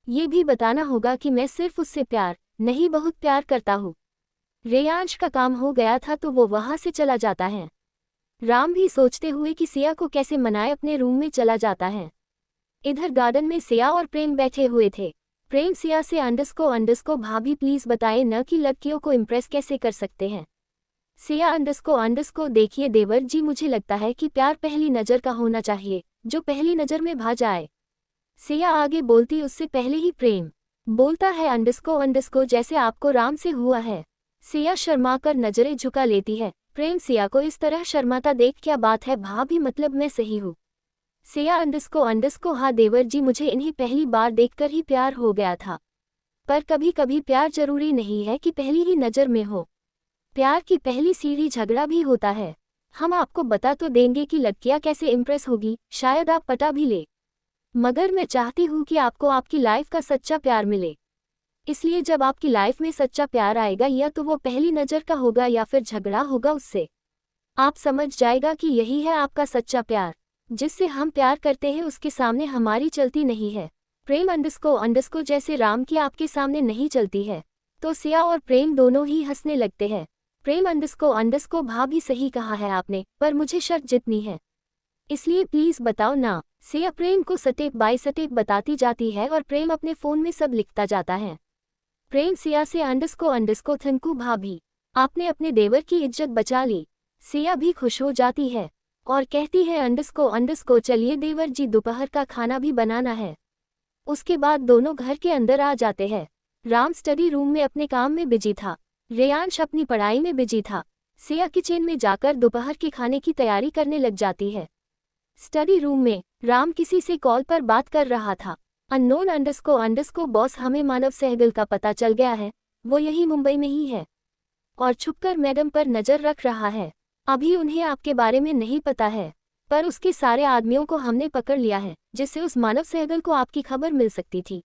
Speaker 1: ये भी बताना होगा कि मैं सिर्फ उससे प्यार नहीं बहुत प्यार करता हूँ। रेयांश का काम हो गया था तो वो वहां से चला जाता है। राम भी सोचते हुए कि सिया को कैसे मनाए अपने रूम में चला जाता है। इधर गार्डन में सिया और प्रेम बैठे हुए थे। प्रेम सिया से अंडस्को भाभी प्लीज बताएं न कि लड़कियों को इम्प्रेस कैसे कर सकते हैं। सिया अंडस्को देखिए देवर जी, मुझे लगता है कि प्यार पहली नज़र का होना चाहिए, जो पहली नज़र में भा जाए। सिया आगे बोलती उससे पहले ही प्रेम बोलता है अंडस्को जैसे आपको राम से हुआ है। सिया शर्माकर नजरें झुका लेती है। प्रेम सिया को इस तरह शर्माता देख क्या बात है भाभी, मतलब मैं सही हूँ। सिया अंडस्को हाँ देवर जी, मुझे इन्हें पहली बार देखकर ही प्यार हो गया था। पर कभी कभी प्यार जरूरी नहीं है कि पहली ही नज़र में हो। प्यार की पहली सीढ़ी झगड़ा भी होता है। हम आपको बता तो देंगे कि लड़कियां कैसे इम्प्रेस होगी, शायद आप पटा भी ले, मगर मैं चाहती हूँ कि आपको आपकी लाइफ का सच्चा प्यार मिले। इसलिए जब आपकी लाइफ में सच्चा प्यार आएगा या तो वो पहली नज़र का होगा या फिर झगड़ा होगा उससे, आप समझ जाएगा कि यही है आपका सच्चा प्यार। जिससे हम प्यार करते हैं उसके सामने हमारी चलती नहीं है। प्रेम अंडस्को जैसे राम की आपके सामने नहीं चलती है। तो सिया और प्रेम दोनों ही हंसने लगते हैं। प्रेम अंडस्को भाभी सही कहा है आपने, पर मुझे शर्त जितनी है, इसलिए प्लीज बताओ ना। सिया प्रेम को स्टेप बाय स्टेप बताती जाती है और प्रेम अपने फोन में सब लिखता जाता है। प्रेम सिया से अंडस्को थैंकू भाभी, आपने अपने देवर की इज्जत बचा ली। सिया भी खुश हो जाती है और कहती है अंडस्को चलिए देवर जी, दोपहर का खाना भी बनाना है। उसके बाद दोनों घर के अंदर आ जाते हैं। राम स्टडी रूम में अपने काम में बिजी था। रेयांश अपनी पढ़ाई में बिजी था। सिया किचन में जाकर दोपहर के खाने की तैयारी करने लग जाती है। स्टडी रूम में राम किसी से कॉल पर बात कर रहा था। अननोन अंडस्को बॉस, हमें मानव सहगल का पता चल गया है, वो यही मुंबई में ही है और छुपकर मैडम पर नजर रख रहा है। अभी उन्हें आपके बारे में नहीं पता है, पर उसके सारे आदमियों को हमने पकड़ लिया है, जिससे उस मानव सहगल को आपकी खबर मिल सकती थी।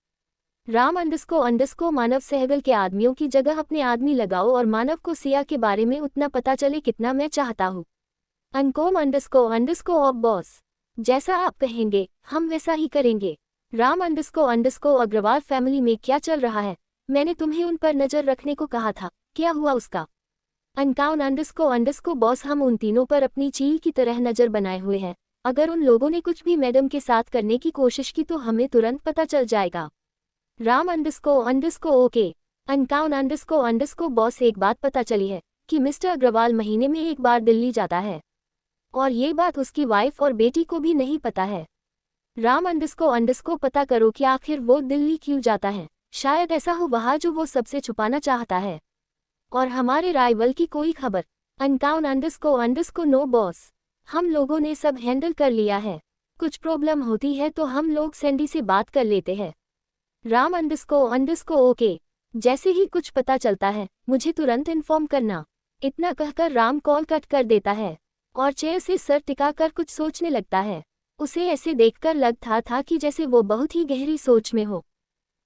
Speaker 1: राम अंडस्को मानव सहगल के आदमियों की जगह अपने आदमी लगाओ और मानव को सिया के बारे में उतना पता चले कितना मैं चाहता हूँ। अनकोम अंडस्को और बॉस, जैसा आप कहेंगे हम वैसा ही करेंगे। राम अंडस्को अग्रवाल फैमिली में क्या चल रहा है, मैंने तुम्हें उन पर नजर रखने को कहा था, क्या हुआ उसका। अनकाउन अंडस्को बॉस, हम उन तीनों पर अपनी चील की तरह नजर बनाए हुए हैं। अगर उन लोगों ने कुछ भी मैडम के साथ करने की कोशिश की तो हमें तुरंत पता चल जाएगा। Ram underscore okay. अनकाउन अंडस्को बॉस, एक बात पता चली है कि मिस्टर अग्रवाल महीने में एक बार दिल्ली जाता है और ये बात उसकी वाइफ और बेटी को भी नहीं पता है। राम अंडस्को पता करो कि आखिर वो दिल्ली क्यों जाता है, शायद ऐसा हो वहाँ जो वो सबसे छुपाना चाहता है। और हमारे राइवल की कोई खबर। अनकाउन अंडस्को नो बॉस, हम लोगों ने सब हैंडल कर लिया है। कुछ प्रॉब्लम होती है तो हम लोग सैंडी से बात कर लेते हैं। Ram underscore okay. जैसे ही कुछ पता चलता है मुझे तुरंत इन्फॉर्म करना। इतना कहकर राम कॉल कट कर देता है और चेयर से सर टिकाकर कुछ सोचने लगता है। उसे ऐसे देखकर लगता था कि जैसे वो बहुत ही गहरी सोच में हो।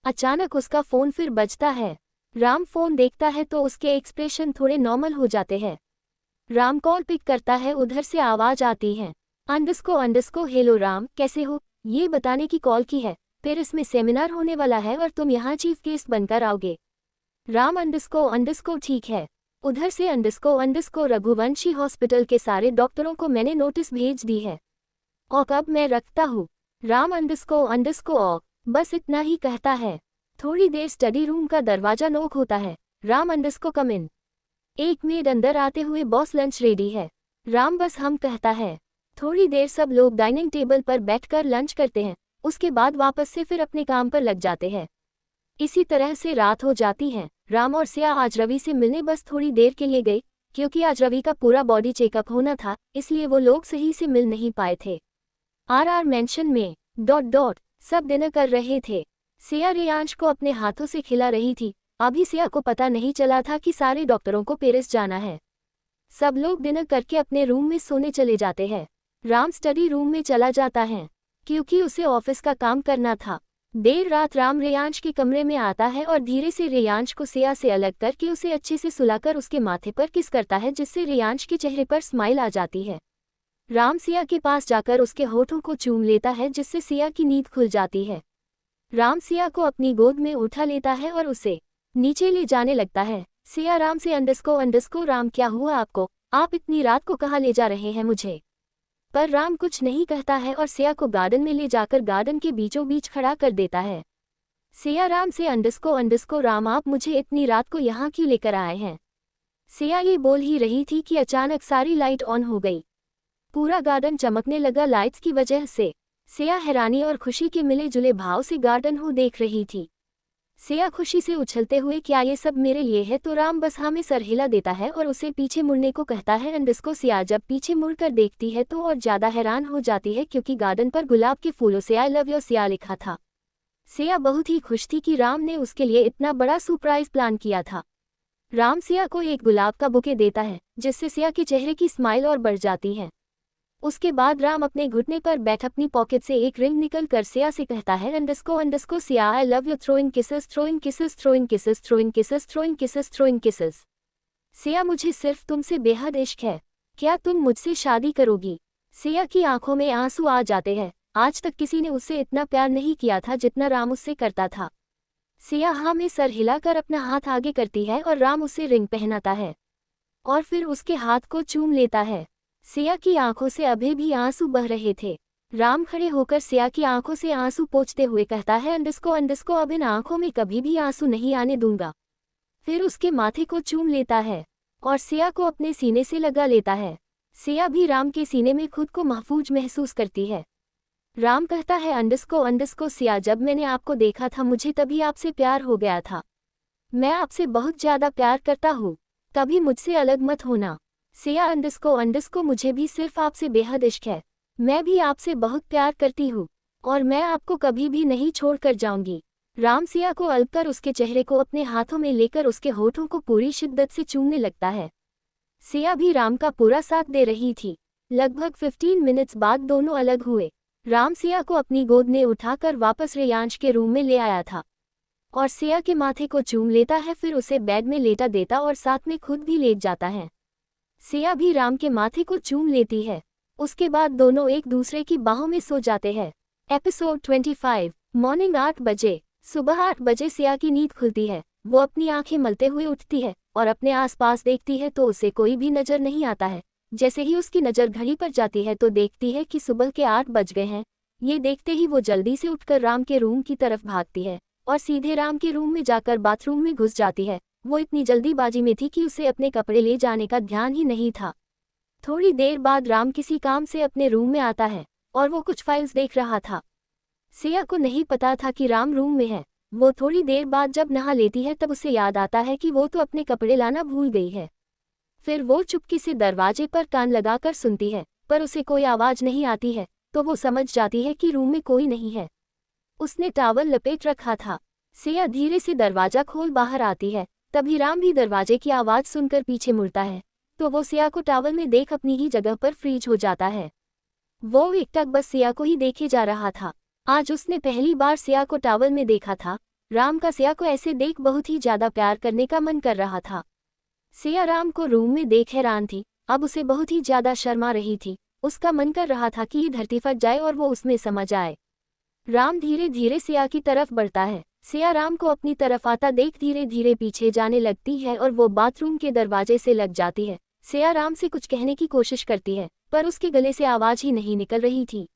Speaker 1: अचानक उसका फोन फिर बजता है। राम फोन देखता है तो उसके एक्सप्रेशन थोड़े नॉर्मल हो जाते हैं। राम कॉल पिक करता है, उधर से आवाज आती है अंडस्को हेलो राम, कैसे हो, ये बताने की कॉल की है, पेरिस में सेमिनार होने वाला है और तुम यहाँ चीफ गेस्ट बनकर आओगे। राम अंडस्को ठीक है। उधर से अंडस्को रघुवंशी हॉस्पिटल के सारे डॉक्टरों को मैंने नोटिस भेज दी है और अब मैं रखता हूँ। राम अंडस्को बस इतना ही कहता है। थोड़ी देर स्टडी रूम का दरवाजा नॉक होता है। राम अंडस्को कम इन। एक मेड अंदर आते हुए बॉस लंच रेडी है। राम बस हम कहता है। थोड़ी देर सब लोग डाइनिंग टेबल पर बैठकर लंच करते हैं, उसके बाद वापस से फिर अपने काम पर लग जाते हैं। इसी तरह से रात हो जाती है। राम और सिया आज रवि से मिलने बस थोड़ी देर के लिए गए, क्योंकि आज रवि का पूरा बॉडी चेकअप होना था, इसलिए वो लोग सही से मिल नहीं पाए थे। आर मेंशन में ... सब डिनर कर रहे थे। सिया रेयांश को अपने हाथों से खिला रही थी। अभी सिया को पता नहीं चला था कि सारे डॉक्टरों को पेरिस जाना है। सब लोग डिनर करके अपने रूम में सोने चले जाते हैं। राम स्टडी रूम में चला जाता है, क्योंकि उसे ऑफिस का काम करना था। देर रात राम रेयांश के कमरे में आता है और धीरे से रेयांश को सिया से अलग करके उसे अच्छे से सुलाकर उसके माथे पर किस करता है, जिससे रेयांश के चेहरे पर स्माइल आ जाती है। राम सिया के पास जाकर उसके होठों को चूम लेता है, जिससे सिया की नींद खुल जाती है। राम सिया को अपनी गोद में उठा लेता है और उसे नीचे ले जाने लगता है। सिया राम से अंडस्को राम क्या हुआ आपको, आप इतनी रात को कहाँ ले जा रहे हैं मुझे। पर राम कुछ नहीं कहता है और सिया को गार्डन में ले जाकर गार्डन के बीचों बीच खड़ा कर देता है। सिया राम से अंडस्को राम आप मुझे इतनी रात को यहाँ क्यों लेकर आए हैं। सिया ये बोल ही रही थी कि अचानक सारी लाइट ऑन हो गई। पूरा गार्डन चमकने लगा लाइट्स की वजह से। सिया हैरानी और खुशी के मिले जुले भाव से गार्डन को देख रही थी। सिया खुशी से उछलते हुए क्या ये सब मेरे लिए है, तो राम बस हाँ में सर हिला देता है और उसे पीछे मुड़ने को कहता है। अंडस्को सिया जब पीछे मुड़कर देखती है तो और ज्यादा हैरान हो जाती है, क्योंकि गार्डन पर गुलाब के फूलों से आई लव यू सिया लिखा था। सिया बहुत ही खुश थी कि राम ने उसके लिए इतना बड़ा सरप्राइज प्लान किया था। राम सिया को एक गुलाब का बुके देता है, जिससे सिया के चेहरे की स्माइल और बढ़ जाती है। उसके बाद राम अपने घुटने पर बैठ अपनी पॉकेट से एक रिंग निकल कर सिया से कहता है। अंडस्को Siya I love you throwing kisses throwing kisses throwing kisses throwing kisses throwing kisses throwing kisses. Siya मुझे सिर्फ तुमसे बेहद इश्क है, क्या तुम मुझसे शादी करोगी। सिया की आंखों में आंसू आ जाते हैं। आज तक किसी ने उससे इतना प्यार नहीं किया था जितना राम उससे करता था। सिया हाँ में सर हिलाकर अपना हाथ आगे करती है और राम उसे रिंग पहनाता है और फिर उसके हाथ को चूम लेता है। सिया की आंखों से अभी भी आंसू बह रहे थे। राम खड़े होकर सिया की आंखों से आंसू पोंछते हुए कहता है। अंडस्को अब इन आंखों में कभी भी आंसू नहीं आने दूंगा। फिर उसके माथे को चूम लेता है और सिया को अपने सीने से लगा लेता है। सिया भी राम के सीने में खुद को महफूज महसूस करती है। राम कहता है। अंडस्को सिया जब मैंने आपको देखा था मुझे तभी आपसे प्यार हो गया था। मैं आपसे बहुत ज्यादा प्यार करता हूँ, कभी मुझसे अलग मत होना। सिया अंडस्को मुझे भी सिर्फ आपसे बेहद इश्क है, मैं भी आपसे बहुत प्यार करती हूँ और मैं आपको कभी भी नहीं छोड़कर जाऊंगी। राम सिया को अलग उसके चेहरे को अपने हाथों में लेकर उसके होठों को पूरी शिद्दत से चूमने लगता है। सिया भी राम का पूरा साथ दे रही थी। लगभग 15 मिनट्स बाद दोनों अलग हुए। राम सिया को अपनी गोद में उठाकर वापस रेयांश के रूम में ले आया था और सिया के माथे को चूम लेता है, फिर उसे बेड में लेटा देता और साथ में खुद भी लेट जाता है। सिया भी राम के माथे को चूम लेती है। उसके बाद दोनों एक दूसरे की बाहों में सो जाते हैं। एपिसोड 25 मॉर्निंग 8 बजे। सुबह 8 बजे सिया की नींद खुलती है। वो अपनी आंखें मलते हुए उठती है और अपने आसपास देखती है तो उसे कोई भी नजर नहीं आता है। जैसे ही उसकी नज़र घड़ी पर जाती है तो देखती है कि सुबह के 8 बज गए हैं। ये देखते ही वो जल्दी से उठकर राम के रूम की तरफ भागती है और सीधे राम के रूम में जाकर बाथरूम में घुस जाती है। वो इतनी जल्दीबाजी में थी कि उसे अपने कपड़े ले जाने का ध्यान ही नहीं था। थोड़ी देर बाद राम किसी काम से अपने रूम में आता है और वो कुछ फाइल्स देख रहा था। सिया को नहीं पता था कि राम रूम में है। वो थोड़ी देर बाद जब नहा लेती है तब उसे याद आता है कि वो तो अपने कपड़े लाना भूल गई है। फिर वो चुपके से दरवाजे पर कान लगाकर सुनती है, पर उसे कोई आवाज़ नहीं आती है, तो वो समझ जाती है कि रूम में कोई नहीं है। उसने टॉवल लपेट रखा था। सिया धीरे से दरवाजा खोल बाहर आती है। तभी राम भी दरवाजे की आवाज़ सुनकर पीछे मुड़ता है, तो वो सिया को टॉवल में देख अपनी ही जगह पर फ्रीज हो जाता है। वो एकटक बस सिया को ही देखे जा रहा था। आज उसने पहली बार सिया को टॉवल में देखा था। राम का सिया को ऐसे देख बहुत ही ज़्यादा प्यार करने का मन कर रहा था। सिया राम को रूम में देख हैरान थी। अब उसे बहुत ही ज़्यादा शर्मा रही थी। उसका मन कर रहा था कि ये धरती फट जाए और वो उसमें समा जाए। राम धीरे धीरे सिया की तरफ बढ़ता है। सिया राम को अपनी तरफ आता देख धीरे धीरे पीछे जाने लगती है और वो बाथरूम के दरवाजे से लग जाती है। सिया राम से कुछ कहने की कोशिश करती है, पर उसके गले से आवाज़ ही नहीं निकल रही थी।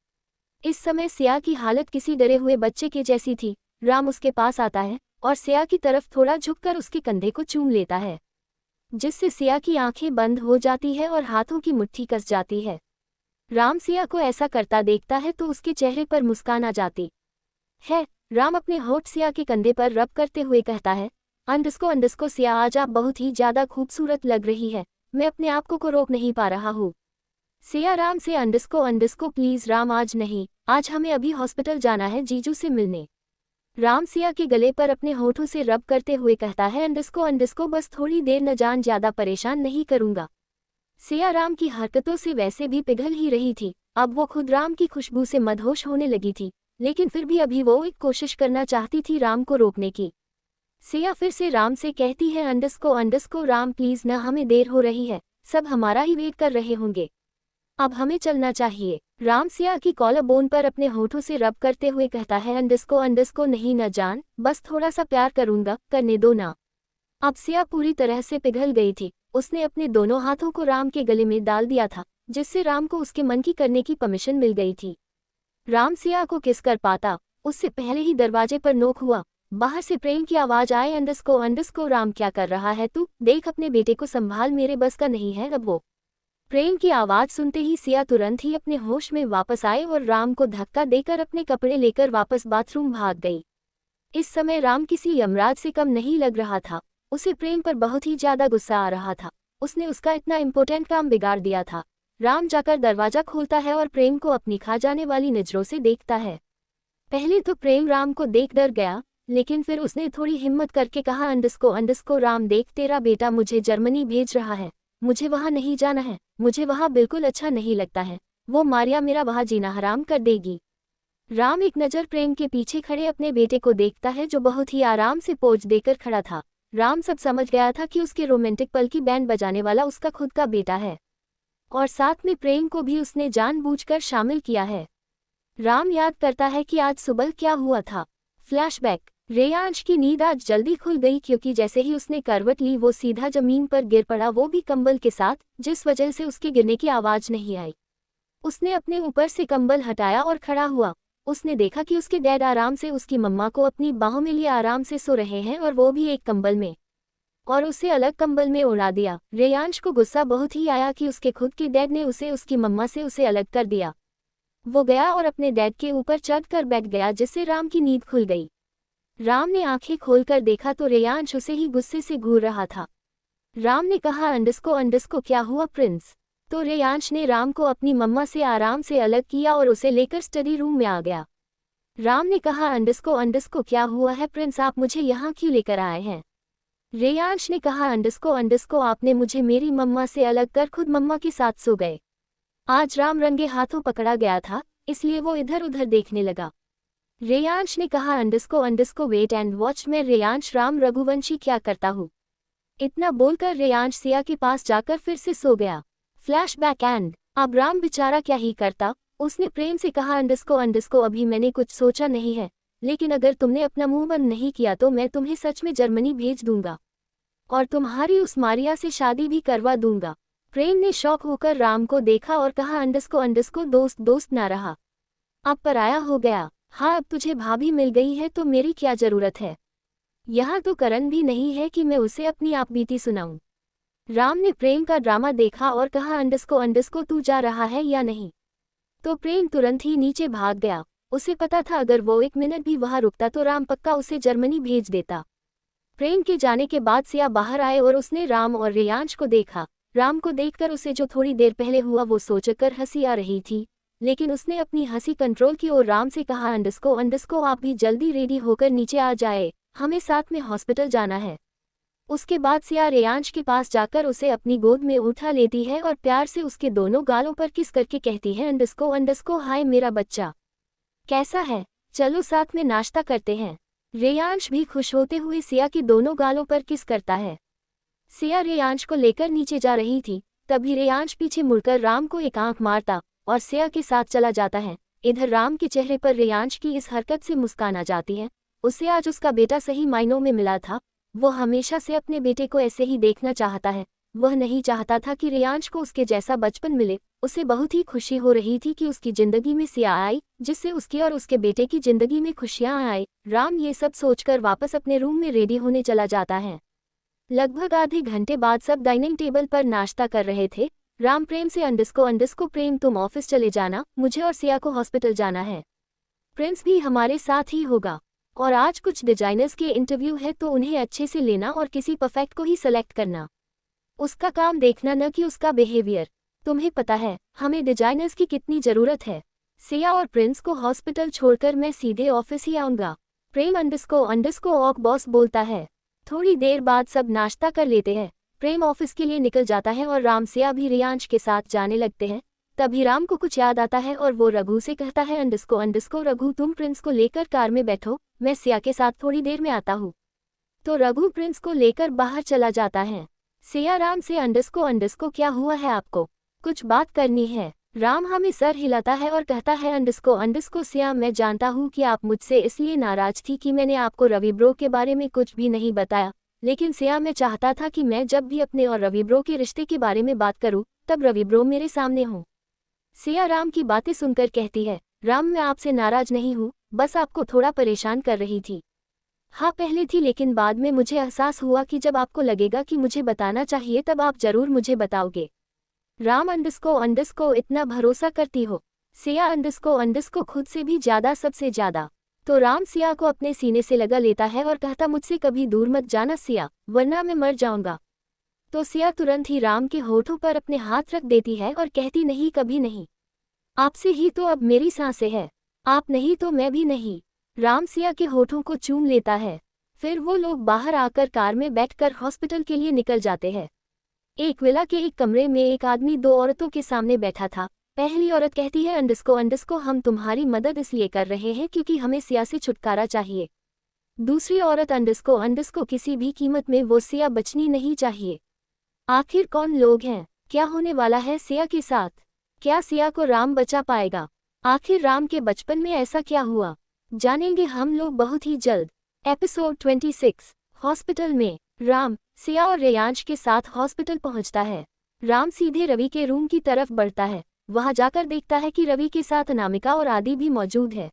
Speaker 1: इस समय सिया की हालत किसी डरे हुए बच्चे के जैसी थी। राम उसके पास आता है और सिया की तरफ थोड़ा झुककर उसके कंधे को चूम लेता है, जिससे सिया की आंखें बंद हो जाती है और हाथों की मुट्ठी कस जाती है। राम सिया को ऐसा करता देखता है तो उसके चेहरे पर मुस्कान आ जाती है। राम अपने होठ सिया के कंधे पर रब करते हुए कहता है, अंडस्को सिया, आज आप बहुत ही ज्यादा खूबसूरत लग रही है, मैं अपने आप को रोक नहीं पा रहा हूँ। सिया राम से अंडस्को प्लीज राम, आज नहीं, आज हमें अभी हॉस्पिटल जाना है जीजू से मिलने। राम सिया के गले पर अपने होठों से रब करते हुए कहता है, अंडस्को बस थोड़ी देर न जान, ज्यादा परेशान नहीं करूंगा। सिया राम की हरकतों से वैसे भी पिघल ही रही थी, अब वो खुद राम की खुशबू से मदहोश होने लगी थी, लेकिन फिर भी अभी वो एक कोशिश करना चाहती थी राम को रोकने की। सिया फिर से राम से कहती है, अंडस्को राम प्लीज न, हमें देर हो रही है, सब हमारा ही वेट कर रहे होंगे, अब हमें चलना चाहिए। राम सिया की कॉलर बोन पर अपने होठों से रब करते हुए कहता है, अंडस्को नहीं न जान, बस थोड़ा सा प्यार करूंगा, करने दो ना। अब सिया पूरी तरह से पिघल गई थी, उसने अपने दोनों हाथों को राम के गले में डाल दिया था, जिससे राम को उसके मन की करने की परमिशन मिल गई थी। राम सिया को किस कर पाता, उससे पहले ही दरवाजे पर नोक हुआ। बाहर से प्रेम की आवाज आए, अंडस्को राम, क्या कर रहा है तू, देख अपने बेटे को संभाल, मेरे बस का नहीं है अब वो। प्रेम की आवाज सुनते ही सिया तुरंत ही अपने होश में वापस आए और राम को धक्का देकर अपने कपड़े लेकर वापस बाथरूम भाग गई। इस समय राम किसी यमराज से कम नहीं लग रहा था, उसे प्रेम पर बहुत ही ज्यादा गुस्सा आ रहा था, उसने उसका इतना इम्पोर्टेंट काम बिगाड़ दिया था। राम जाकर दरवाजा खोलता है और प्रेम को अपनी खा जाने वाली नजरों से देखता है। पहले तो प्रेम राम को देख डर गया, लेकिन फिर उसने थोड़ी हिम्मत करके कहा, अंडस्को राम, देख तेरा बेटा मुझे जर्मनी भेज रहा है, मुझे वहां नहीं जाना है, मुझे वहां बिल्कुल अच्छा नहीं लगता है, वो मारिया मेरा वहां जीना हराम कर देगी। राम एक नज़र प्रेम के पीछे खड़े अपने बेटे को देखता है, जो बहुत ही आराम से पोज देकर खड़ा था। राम सब समझ गया था कि उसके रोमांटिक पल की बैंड बजाने वाला उसका खुद का बेटा है, और साथ में प्रेम को भी उसने जानबूझकर शामिल किया है। राम याद करता है कि आज सुबह क्या हुआ था। फ्लैशबैक। रेयांश की नींद आज जल्दी खुल गई, क्योंकि जैसे ही उसने करवट ली वो सीधा जमीन पर गिर पड़ा, वो भी कंबल के साथ, जिस वजह से उसके गिरने की आवाज नहीं आई। उसने अपने ऊपर से कंबल हटाया और खड़ा हुआ। उसने देखा कि उसके डैड आराम से उसकी मम्मा को अपनी बाहों में लिए आराम से सो रहे हैं, और वो भी एक कंबल में, और उसे अलग कंबल में उड़ा दिया। रेयांश को गुस्सा बहुत ही आया कि उसके खुद के डैड ने उसे उसकी मम्मा से उसे अलग कर दिया। वो गया और अपने डैड के ऊपर चढ़कर बैठ गया, जिससे राम की नींद खुल गई। राम ने आंखें खोलकर देखा तो रेयांश उसे ही गुस्से से घूर रहा था। राम ने कहा, अंडस्को क्या हुआ प्रिंस? तो रेयांश ने राम को अपनी मम्मा से आराम से अलग किया और उसे लेकर स्टडी रूम में आ गया। राम ने कहा, अंडस्को क्या हुआ है प्रिंस, आप मुझे यहाँ क्यों लेकर आए हैं? रेयांश ने कहा, अंडस्को आपने मुझे मेरी मम्मा से अलग कर खुद मम्मा के साथ सो गए। आज राम रंगे हाथों पकड़ा गया था, इसलिए वो इधर उधर देखने लगा। रेयांश ने कहा, अंडस्को वेट एंड वॉच, मैं रेयांश राम रघुवंशी क्या करता हूँ? इतना बोलकर रेयांश सिया के पास जाकर फिर से सो गया। फ्लैशबैक एंड अब राम बेचारा क्या ही करता। उसने प्रेम से कहा, अंडस्को अभी मैंने कुछ सोचा नहीं है, लेकिन अगर तुमने अपना मुंह बंद नहीं किया तो मैं तुम्हें सच में जर्मनी भेज दूंगा, और तुम्हारी उस मारिया से शादी भी करवा दूंगा। प्रेम ने शौक होकर राम को देखा और कहा, अंडस्को दोस्त ना रहा, अब पराया हो गया। हाँ, अब तुझे भाभी मिल गई है तो मेरी क्या जरूरत है, यहाँ तो करण भी नहीं है कि मैं उसे अपनी आप बीती सुनाऊं। राम ने प्रेम का ड्रामा देखा और कहा, अंडस्को तू जा रहा है या नहीं? तो प्रेम तुरंत ही नीचे भाग गया। उसे पता था अगर वो एक मिनट भी वहां रुकता तो राम पक्का उसे जर्मनी भेज देता। प्रेम के जाने के बाद सिया बाहर आए और उसने राम और रेयांश को देखा। राम को देखकर उसे जो थोड़ी देर पहले हुआ वो सोचकर हंसी आ रही थी, लेकिन उसने अपनी हंसी कंट्रोल की और राम से कहा, अंडस्को आप भी जल्दी रेडी होकर नीचे आ जाए, हमें साथ में हॉस्पिटल जाना है। उसके बाद सिया रेयांश के पास जाकर उसे अपनी गोद में उठा लेती है और प्यार से उसके दोनों गालों पर किस करके कहती है, अंडस्को हाय मेरा बच्चा, कैसा है, चलो साथ में नाश्ता करते हैं। रेयांश भी खुश होते हुए सिया की दोनों गालों पर किस करता है। सिया रेयांश को लेकर नीचे जा रही थी, तभी रेयांश पीछे मुड़कर राम को एक आंख मारता और सिया के साथ चला जाता है। इधर राम के चेहरे पर रेयांश की इस हरकत से मुस्कान आ जाती है। उसे आज उसका बेटा सही मायनों में मिला था। वो हमेशा से अपने बेटे को ऐसे ही देखना चाहता है। वह नहीं चाहता था कि रेयांश को उसके जैसा बचपन मिले। उसे बहुत ही खुशी हो रही थी कि उसकी जिंदगी में सिया आई, जिससे उसकी और उसके बेटे की जिंदगी में खुशियां आए। राम ये सब सोचकर वापस अपने रूम में रेडी होने चला जाता है। लगभग आधे घंटे बाद सब डाइनिंग टेबल पर नाश्ता कर रहे थे। राम प्रेम से, अंडस्को प्रेम तुम ऑफिस चले जाना, मुझे और सिया को हॉस्पिटल जाना है। प्रिंस भी हमारे साथ ही होगा। और आज कुछ डिजाइनर्स के इंटरव्यू है तो उन्हें अच्छे से लेना और किसी परफेक्ट को ही सेलेक्ट करना। उसका काम देखना न कि उसका बिहेवियर। तुम्हें पता है हमें डिजाइनर्स की कितनी ज़रूरत है। सिया और प्रिंस को हॉस्पिटल छोड़कर मैं सीधे ऑफिस ही आऊँगा। प्रेम अंडस्को ऑक बॉस बोलता है। थोड़ी देर बाद सब नाश्ता कर लेते हैं। प्रेम ऑफिस के लिए निकल जाता है और राम सिया भी रियांश के साथ जाने लगते हैं। तभी राम को कुछ याद आता है और वो रघु से कहता है अंडस्को रघु तुम प्रिंस को लेकर कार में बैठो, मैं सिया के साथ थोड़ी देर में आता हूँ। तो रघु प्रिंस को लेकर बाहर चला जाता है। सिया राम से अंडस्को क्या हुआ है आपको, कुछ बात करनी है। राम हमें सर हिलाता है और कहता है अंडस्को सिया मैं जानता हूँ कि आप मुझसे इसलिए नाराज थी कि मैंने आपको रवि ब्रो के बारे में कुछ भी नहीं बताया, लेकिन सिया मैं चाहता था कि मैं जब भी अपने और रवि ब्रो के रिश्ते के बारे में बात करूँ तब रवि ब्रो मेरे सामने हो। सिया राम की बातें सुनकर कहती है राम मैं आपसे नाराज नहीं हूँ, बस आपको थोड़ा परेशान कर रही थी। हाँ पहले थी लेकिन बाद में मुझे एहसास हुआ कि जब आपको लगेगा कि मुझे बताना चाहिए तब आप जरूर मुझे बताओगे। राम अंडस्को इतना भरोसा करती हो। सिया अंडस्को खुद से भी ज्यादा सबसे ज्यादा। तो राम सिया को अपने सीने से लगा लेता है और कहता मुझसे कभी दूर मत जाना सिया, वरना मैं मर जाऊंगा। तो सिया तुरंत ही राम के होठों पर अपने हाथ रख देती है और कहती नहीं कभी नहीं, आपसे ही तो अब मेरी सांसें है, आप नहीं तो मैं भी नहीं। राम सिया के होठों को चूम लेता है। फिर वो लोग बाहर आकर कार में बैठकर हॉस्पिटल के लिए निकल जाते हैं। एक विला के एक कमरे में एक आदमी दो औरतों के सामने बैठा था। पहली औरत कहती है अंडस्को हम तुम्हारी मदद इसलिए कर रहे हैं क्योंकि हमें सिया से छुटकारा चाहिए। दूसरी औरत अंडस्को किसी भी कीमत में वो सिया बचनी नहीं चाहिए। आखिर कौन लोग हैं, क्या होने वाला है सिया के साथ, क्या सिया को राम बचा पाएगा, आखिर राम के बचपन में ऐसा क्या हुआ, जानेंगे हम लोग बहुत ही जल्द। एपिसोड 26। हॉस्पिटल में राम सिया और रेयांश के साथ हॉस्पिटल पहुंचता है। राम सीधे रवि के रूम की तरफ बढ़ता है। वहां जाकर देखता है कि रवि के साथ अनामिका और आदि भी मौजूद है।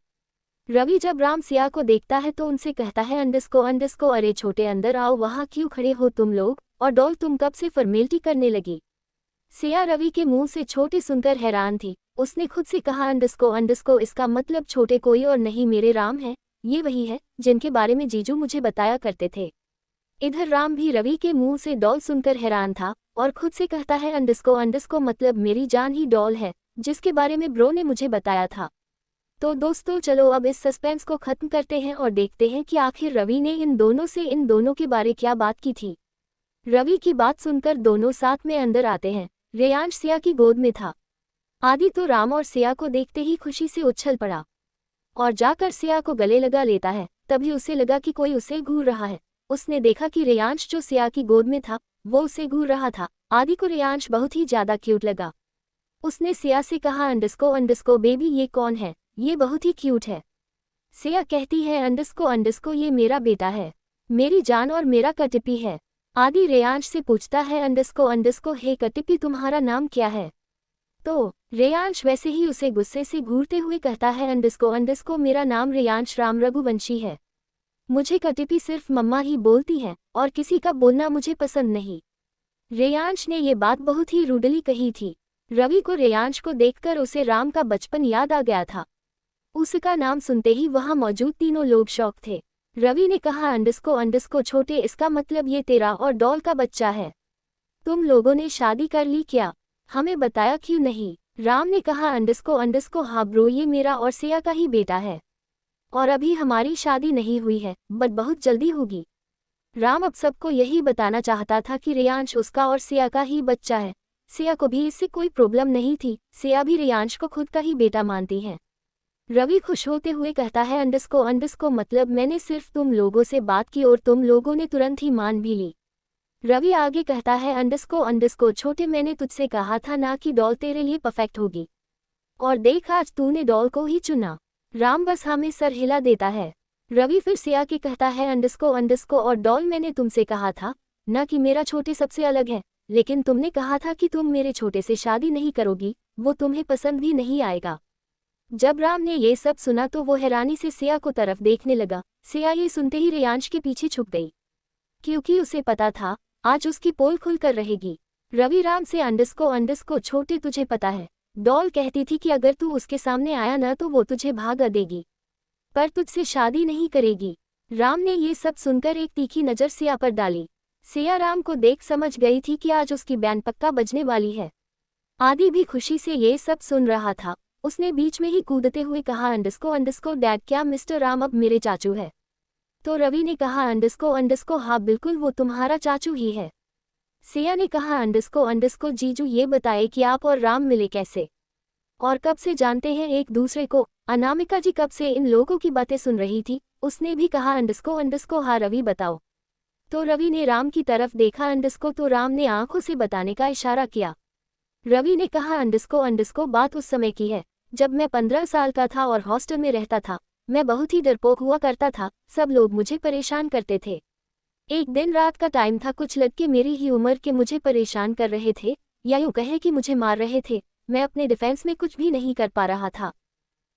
Speaker 1: रवि जब राम सिया को देखता है तो उनसे कहता है अंडस्को अरे छोटे अंदर आओ, वहां क्यों खड़े हो तुम लोग, और डॉल तुम कब से फॉर्मेलिटी करने लगी। सिया रवि के मुंह से छोटे सुनकर हैरान थी। उसने खुद से कहा अंडस्को इसका मतलब छोटे कोई और नहीं मेरे राम है, ये वही है जिनके बारे में जीजू मुझे बताया करते थे। इधर राम भी रवि के मुंह से डॉल सुनकर हैरान था और खुद से कहता है अंडस्को मतलब मेरी जान ही डॉल है जिसके बारे में ब्रो ने मुझे बताया था। तो दोस्तों चलो अब इस सस्पेंस को खत्म करते हैं और देखते हैं कि आखिर रवि ने इन दोनों के बारे क्या बात की थी। रवि की बात सुनकर दोनों साथ में अंदर आते हैं। रेयांश सिया की गोद में था। आदि तो राम और सिया को देखते ही खुशी से उछल पड़ा और जाकर सिया को गले लगा लेता है। तभी उसे लगा कि कोई उसे घूर रहा है। उसने देखा कि रेयांश जो सिया की गोद में था वो उसे घूर रहा था। आदि को रेयांश बहुत ही ज्यादा क्यूट लगा। उसने सिया से कहा अंडस्को बेबी ये कौन है, ये बहुत ही क्यूट है। सिया कहती है अंडस्को ये मेरा बेटा है, मेरी जान और मेरा कटिपी है। आदि रेयांश से पूछता है अंडस्को हे कटिपी तुम्हारा नाम क्या है। तो रेयांश वैसे ही उसे गुस्से से घूरते हुए कहता है अंडस्को मेरा नाम रेयांश राम रघुवंशी है। मुझे कटिपी सिर्फ मम्मा ही बोलती है और किसी का बोलना मुझे पसंद नहीं। रेयांश ने ये बात बहुत ही रूडली कही थी। रवि को रेयांश को देखकर उसे राम का बचपन याद आ गया था। उसका नाम सुनते ही वहां मौजूद तीनों लोग शॉक थे। रवि ने कहा अंडस्को छोटे इसका मतलब ये तेरा और डॉल का बच्चा है। तुम लोगों ने शादी कर ली क्या, हमें बताया क्यों नहीं। राम ने कहा अंडस्को हाँ ब्रो ये मेरा और सिया का ही बेटा है और अभी हमारी शादी नहीं हुई है बट बहुत जल्दी होगी। राम अब सबको यही बताना चाहता था कि रेयांश उसका और सिया का ही बच्चा है। सिया को भी इससे कोई प्रॉब्लम नहीं थी। सिया भी रेयांश को खुद का ही बेटा मानती है। रवि खुश होते हुए कहता है अंडस्को मतलब मैंने सिर्फ तुम लोगों से बात की और तुम लोगों ने तुरंत ही मान भी ली। रवि आगे कहता है अंडस्को छोटे मैंने तुझसे कहा था ना कि डॉल तेरे लिए परफेक्ट होगी, और देख आज तूने डॉल को ही चुना। राम बस हमें सर हिला देता है। रवि फिर सिया के कहता है अंडस्को और डॉल मैंने तुमसे कहा था ना कि मेरा छोटे सबसे अलग है, लेकिन तुमने कहा था कि तुम मेरे छोटे से शादी नहीं करोगी, वो तुम्हें पसंद भी नहीं आएगा। जब राम ने ये सब सुना तो वो हैरानी से सिया को तरफ देखने लगा। सिया ये सुनते ही रेयांश के पीछे छुप गई क्योंकि उसे पता था आज उसकी पोल खुलकर रहेगी। रवि राम से अंडस्को छोटे तुझे पता है डॉल कहती थी कि अगर तू उसके सामने आया ना तो वो तुझे भागा देगी। पर तुझसे शादी नहीं करेगी। राम ने ये सब सुनकर एक तीखी नज़र सिया पर डाली। सिया राम को देख समझ गई थी कि आज उसकी बैंड पक्का बजने वाली है। आदि भी खुशी से ये सब सुन रहा था। उसने बीच में ही कूदते हुए कहा, अंडस्को डैड, क्या मिस्टर राम अब मेरे चाचू है? तो रवि ने कहा, अंडस्को हाँ बिल्कुल, वो तुम्हारा चाचू ही है। सिया ने कहा, अंडस्को जीजू, ये बताए कि आप और राम मिले कैसे और कब से जानते हैं एक दूसरे को? अनामिका जी कब से इन लोगों की बातें सुन रही थी। उसने भी कहा, अंडस्को हाँ रवि बताओ। तो रवि ने राम की तरफ देखा, अंडस्को, तो राम ने आंखों से बताने का इशारा किया। रवि ने कहा, अंडस्को बात उस समय की है जब मैं 15 साल का था और हॉस्टल में रहता था। मैं बहुत ही डरपोक हुआ करता था, सब लोग मुझे परेशान करते थे। एक दिन रात का टाइम था, कुछ लड़के मेरी ही उम्र के मुझे परेशान कर रहे थे, या यूं कहे कि मुझे मार रहे थे। मैं अपने डिफेंस में कुछ भी नहीं कर पा रहा था।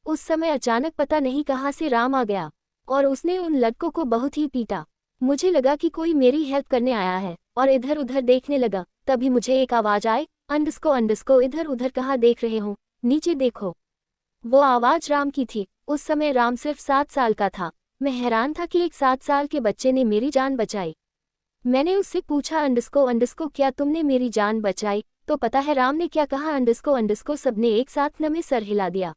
Speaker 1: उस समय अचानक पता नहीं कहाँ से राम आ गया और उसने उन लड़कों को बहुत ही पीटा। मुझे लगा कि कोई मेरी हेल्प करने आया है और इधर उधर देखने लगा। तभी मुझे एक आवाज़ आई, अंडस्को इधर उधर कहाँ देख रहे हो, नीचे देखो। वो आवाज़ राम की थी। उस समय राम सिर्फ 7 साल का था। मैं हैरान था कि एक 7 साल के बच्चे ने मेरी जान बचाई। मैंने उससे पूछा, अंडस्को क्या तुमने मेरी जान बचाई? तो पता है राम ने क्या कहा, अंडस्को सबने एक साथ न में सर हिला दिया।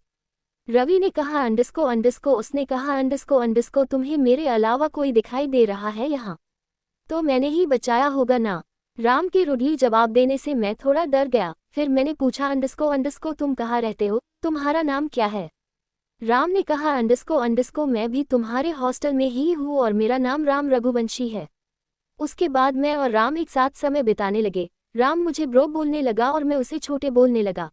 Speaker 1: रवि ने कहा, अंडस्को उसने कहा, अंडस्को तुम्हें मेरे अलावा कोई दिखाई दे रहा है यहाँ? तो मैंने ही बचाया होगा ना। राम के रुडली जवाब देने से मैं थोड़ा डर गया। फिर मैंने पूछा, अंडस्को तुम कहाँ रहते हो, तुम्हारा नाम क्या है? राम ने कहा, अंडस्को मैं भी तुम्हारे हॉस्टल में ही हूँ और मेरा नाम राम रघुवंशी है। उसके बाद मैं और राम एक साथ समय बिताने लगे। राम मुझे ब्रो बोलने लगा और मैं उसे छोटे बोलने लगा।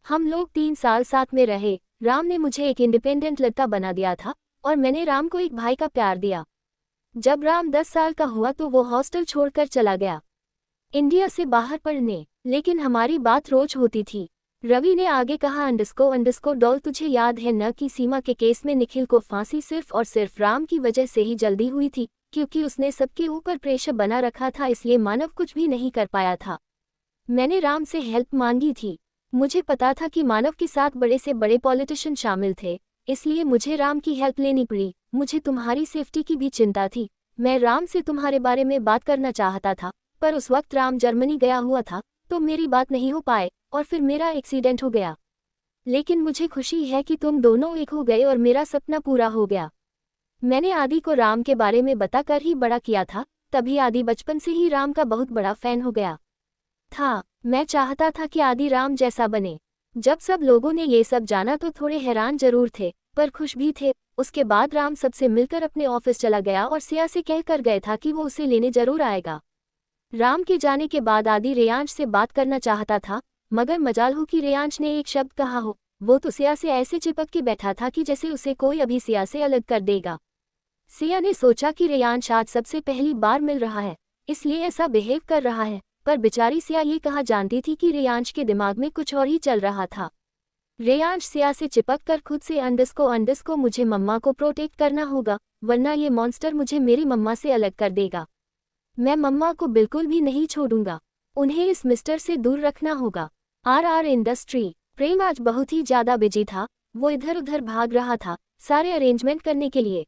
Speaker 1: हम लोग 3 साल साथ में रहे। राम ने मुझे एक इंडिपेंडेंट लड़का बना दिया था और मैंने राम को एक भाई का प्यार दिया। जब राम 10 साल का हुआ तो वो हॉस्टल छोड़कर चला गया इंडिया से बाहर पढ़ने, लेकिन हमारी बात रोज होती थी। रवि ने आगे कहा, अंडस्को डॉल, तुझे याद है न कि सीमा के केस में निखिल को फांसी सिर्फ और सिर्फ राम की वजह से ही जल्दी हुई थी, क्योंकि उसने सबके ऊपर प्रेशर बना रखा था, इसलिए मानव कुछ भी नहीं कर पाया था। मैंने राम से हेल्प मांगी थी। मुझे पता था कि मानव के साथ बड़े से बड़े पॉलिटिशियन शामिल थे, इसलिए मुझे राम की हेल्प लेनी पड़ी। मुझे तुम्हारी सेफ्टी की भी चिंता थी। मैं राम से तुम्हारे बारे में बात करना चाहता था, पर उस वक्त राम जर्मनी गया हुआ था तो मेरी बात नहीं हो पाए और फिर मेरा एक्सीडेंट हो गया। लेकिन मुझे खुशी है कि तुम दोनों एक हो गए और मेरा सपना पूरा हो गया। मैंने आदि को राम के बारे में बताकर ही बड़ा किया था, तभी आदि बचपन से ही राम का बहुत बड़ा फैन हो गया था। मैं चाहता था कि आदि राम जैसा बने। जब सब लोगों ने ये सब जाना तो थोड़े हैरान जरूर थे, पर खुश भी थे। उसके बाद राम सबसे मिलकर अपने ऑफिस चला गया और सिया से कह कर गए था कि वो उसे लेने जरूर आएगा। राम के जाने के बाद आदि रेयांश से बात करना चाहता था, मगर मजाल हो कि रेयांश ने एक शब्द कहा हो। वो तो सिया से ऐसे चिपक के बैठा था कि जैसे उसे कोई अभी सिया से अलग कर देगा। सिया ने सोचा कि रेयांश आज सबसे पहली बार मिल रहा है, इसलिए ऐसा बिहेव कर रहा है, पर बेचारी सिया ये कहा जानती थी कि रेयांश के दिमाग में कुछ और ही चल रहा था। रेयांश सिया से चिपक कर खुद से, अंडस्को मुझे मम्मा को प्रोटेक्ट करना होगा, वरना ये मॉन्स्टर मुझे मेरी मम्मा से अलग कर देगा। मैं मम्मा को बिल्कुल भी नहीं छोड़ूंगा। उन्हें इस मिस्टर से दूर रखना होगा। RR industry. प्रेम आज बहुत ही ज्यादा बिजी था। वो इधर उधर भाग रहा था सारे अरेंजमेंट करने के लिए।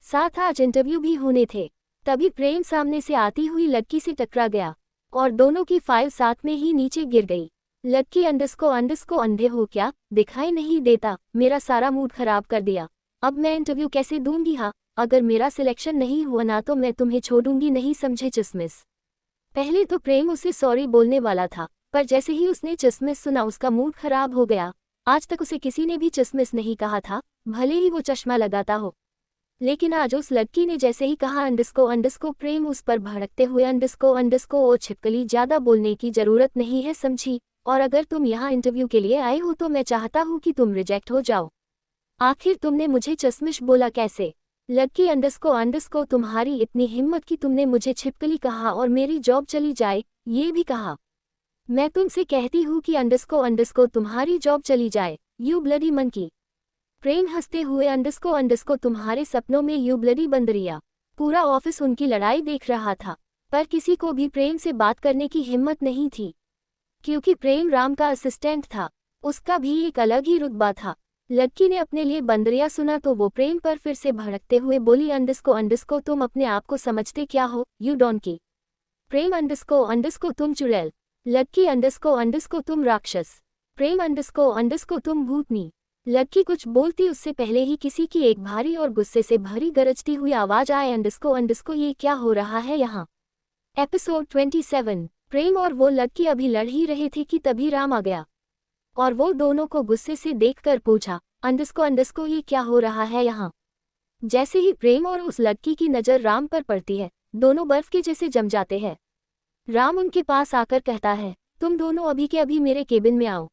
Speaker 1: साथ आज इंटरव्यू भी होने थे। तभी प्रेम सामने से आती हुई लड़की से टकरा गया और दोनों की फाइल साथ में ही नीचे गिर गई। लड़की, अंडस्को अंधे हो क्या, दिखाई नहीं देता, मेरा सारा मूड खराब कर दिया। अब मैं इंटरव्यू कैसे दूंगी? हाँ, अगर मेरा सिलेक्शन नहीं हुआ ना तो मैं तुम्हें छोड़ूंगी नहीं, समझे चिसमिस। पहले तो प्रेम उसे सॉरी बोलने वाला था, पर जैसे ही उसने चिसमिस सुना उसका मूड खराब हो गया। आज तक उसे किसी ने भी चिसमिस नहीं कहा था, भले ही वो चश्मा लगाता हो। लेकिन आज उस लड़की ने जैसे ही कहा अंडस्को, प्रेम उस पर भड़कते हुए, अंडस्को ओ छिपकली, ज्यादा बोलने की जरूरत नहीं है, समझी? और अगर तुम यहाँ इंटरव्यू के लिए आए हो तो मैं चाहता हूँ कि तुम रिजेक्ट हो जाओ। आखिर तुमने मुझे चश्मिश बोला कैसे? लड़की, अंडस्को तुम्हारी इतनी हिम्मत कि तुमने मुझे छिपकली कहा और मेरी जॉब चली जाए, ये भी कहा। मैं तुमसे कहती हूँ कि अंडस्को तुम्हारी जॉब चली जाए, यू ब्लडी मंकी। प्रेम हंसते हुए, अंडस्को तुम्हारे सपनों में यू ब्लडी बंदरिया। पूरा ऑफिस उनकी लड़ाई देख रहा था, पर किसी को भी प्रेम से बात करने की हिम्मत नहीं थी, क्योंकि प्रेम राम का असिस्टेंट था। उसका भी एक अलग ही रुतबा था। लड़की ने अपने लिए बंदरिया सुना तो वो प्रेम पर फिर से भड़कते हुए बोली, अंडस्को तुम अपने आप को समझते क्या हो, यू डोंकी। प्रेम अंडस्को तुम चुड़ैल। लड़की अंडस्को तुम राक्षस। प्रेम अंडस्को तुम भूतनी। लड़की कुछ बोलती उससे पहले ही किसी की एक भारी और गुस्से से भरी गरजती हुई आवाज आए, अंडस्को ये क्या हो रहा है यहाँ। एपिसोड 27। प्रेम और वो लड़की अभी लड़ ही रहे थे कि तभी राम आ गया और वो दोनों को गुस्से से देखकर पूछा, अंडस्को ये क्या हो रहा है यहाँ। जैसे ही प्रेम और उस लड़की की नज़र राम पर पड़ती है, दोनों बर्फ के जैसे जम जाते हैं। राम उनके पास आकर कहता है, तुम दोनों अभी के अभी मेरे केबिन में आओ।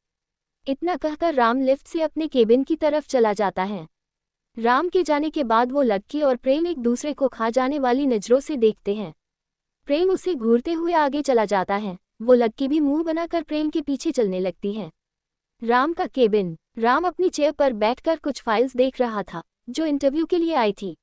Speaker 1: इतना कहकर राम लिफ्ट से अपने केबिन की तरफ चला जाता है। राम के जाने के बाद वो लड़की और प्रेम एक दूसरे को खा जाने वाली नज़रों से देखते हैं। प्रेम उसे घूरते हुए आगे चला जाता है, वो लड़की भी मुंह बनाकर प्रेम के पीछे चलने लगती है। राम का केबिन। राम अपनी चेयर पर बैठकर कुछ फाइल्स देख रहा था जो इंटरव्यू के लिए आई थी।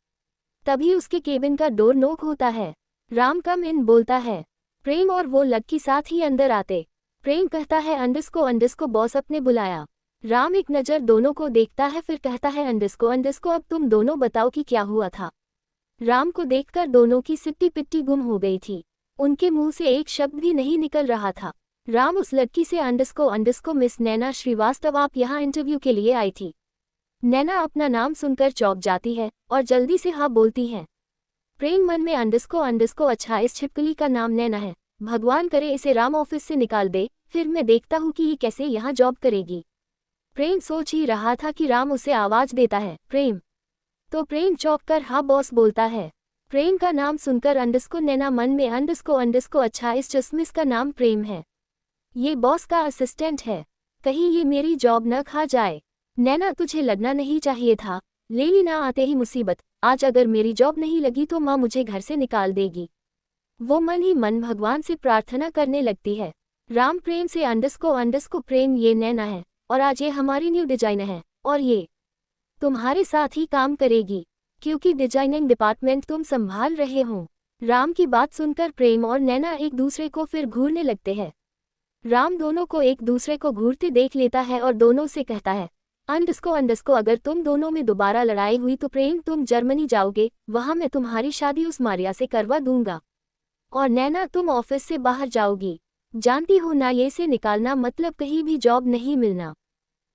Speaker 1: तभी उसके केबिन का डोर नॉक होता है। राम कम इन बोलता है। प्रेम और वो लड़की साथ ही अंदर आते। प्रेम कहता है, अंडस्को बॉस अपने बुलाया। राम एक नज़र दोनों को देखता है फिर कहता है, अंडस्को अब तुम दोनों बताओ कि क्या हुआ था। राम को देखकर दोनों की सिट्टी पिट्टी गुम हो गई थी। उनके मुंह से एक शब्द भी नहीं निकल रहा था। राम उस लड़की से, अंडस्को मिस नैना श्रीवास्तव आप यहाँ इंटरव्यू के लिए आई थी। नैना अपना नाम सुनकर चौंक जाती है और जल्दी से हाँ बोलती है। प्रेम मन में, अंडस्को अच्छा इस छिपकली का नाम नैना है, भगवान करे इसे राम ऑफिस से निकाल दे, फिर मैं देखता हूँ कि ये कैसे यहाँ जॉब करेगी। प्रेम सोच ही रहा था कि राम उसे आवाज देता है, प्रेम। तो प्रेम चौंक कर हाँ बॉस बोलता है। प्रेम का नाम सुनकर अंडस्को नैना मन में, अंडस्को अच्छा इस चश्मिश का नाम प्रेम है, ये बॉस का असिस्टेंट है, कहीं ये मेरी जॉब न खा जाए। नैना तुझे लगना नहीं चाहिए था, ले ली ना आते ही मुसीबत, आज अगर मेरी जॉब नहीं लगी तो माँ मुझे घर से निकाल देगी। वो मन ही मन भगवान से प्रार्थना करने लगती है। राम प्रेम से, अंडस्को प्रेम ये नैना है और आज ये हमारी न्यू डिजाइनर है और ये तुम्हारे साथ ही काम करेगी क्योंकि डिजाइनिंग डिपार्टमेंट तुम संभाल रहे हो। राम की बात सुनकर प्रेम और नैना एक दूसरे को फिर घूरने लगते हैं। राम दोनों को एक दूसरे को घूरते देख लेता है और दोनों से कहता है, अंडस्को अगर तुम दोनों में दोबारा लड़ाई हुई तो प्रेम तुम जर्मनी जाओगे, वहां मैं तुम्हारी शादी उस मारिया से करवा दूंगा और नैना तुम ऑफिस से बाहर जाओगी, जानती हो ना ये से निकालना मतलब कहीं भी जॉब नहीं मिलना।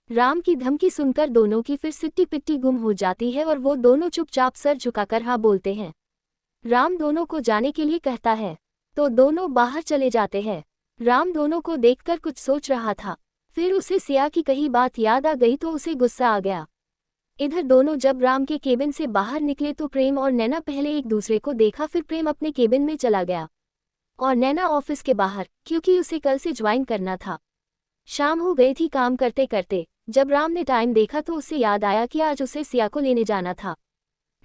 Speaker 1: राम की धमकी सुनकर दोनों की फिर सिट्टी पिट्टी गुम हो जाती है और वो दोनों चुपचाप सर झुकाकर हाँ बोलते हैं। राम दोनों को जाने के लिए कहता है तो दोनों बाहर चले जाते हैं। राम दोनों को देखकर कुछ सोच रहा था, फिर उसे सिया की कही बात याद आ गई तो उसे गुस्सा आ गया। इधर दोनों जब राम के केबिन से बाहर निकले तो प्रेम और नैना पहले एक दूसरे को देखा, फिर प्रेम अपने केबिन में चला गया और नैना ऑफिस के बाहर, क्योंकि उसे कल से ज्वाइन करना था। शाम हो गई थी काम करते करते। जब राम ने टाइम देखा तो उसे याद आया कि आज उसे सिया को लेने जाना था।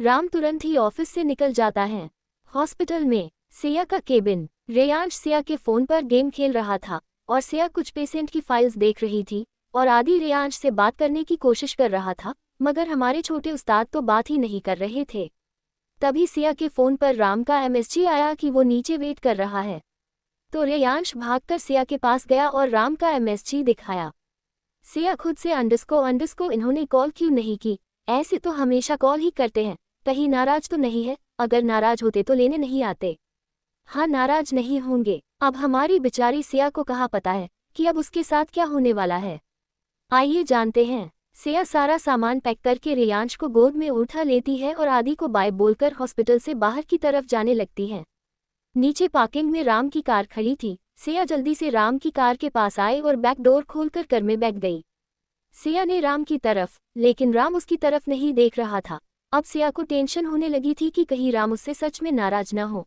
Speaker 1: राम तुरंत ही ऑफिस से निकल जाता है। हॉस्पिटल में सिया का केबिन। रेयांश सिया के फोन पर गेम खेल रहा था और सिया कुछ पेशेंट की फाइल्स देख रही थी और आदि रेयांश से बात करने की कोशिश कर रहा था, मगर हमारे छोटे उस्ताद तो बात ही नहीं कर रहे थे। तभी सिया के फोन पर राम का मैसेज आया कि वो नीचे वेट कर रहा है। तो रेयांश भागकर सिया के पास गया और राम का मैसेज दिखाया। सिया खुद से, अंडस्को इन्होंने कॉल क्यों नहीं की, ऐसे तो हमेशा कॉल ही करते हैं, कहीं नाराज तो नहीं है, अगर नाराज होते तो लेने नहीं आते। हाँ नाराज नहीं होंगे। अब हमारी बेचारी सिया को कहाँ पता है कि अब उसके साथ क्या होने वाला है। आइए जानते हैं। सिया सारा सामान पैक करके रेयांश को गोद में उठा लेती है और आदि को बाय बोलकर हॉस्पिटल से बाहर की तरफ जाने लगती है। नीचे पार्किंग में राम की कार खड़ी थी। सिया जल्दी से राम की कार के पास आए और बैक डोर खोलकर कार में बैठ गई। सिया ने राम की तरफ, लेकिन राम उसकी तरफ नहीं देख रहा था। अब सिया को टेंशन होने लगी थी कि कहीं राम उससे सच में नाराज न हो,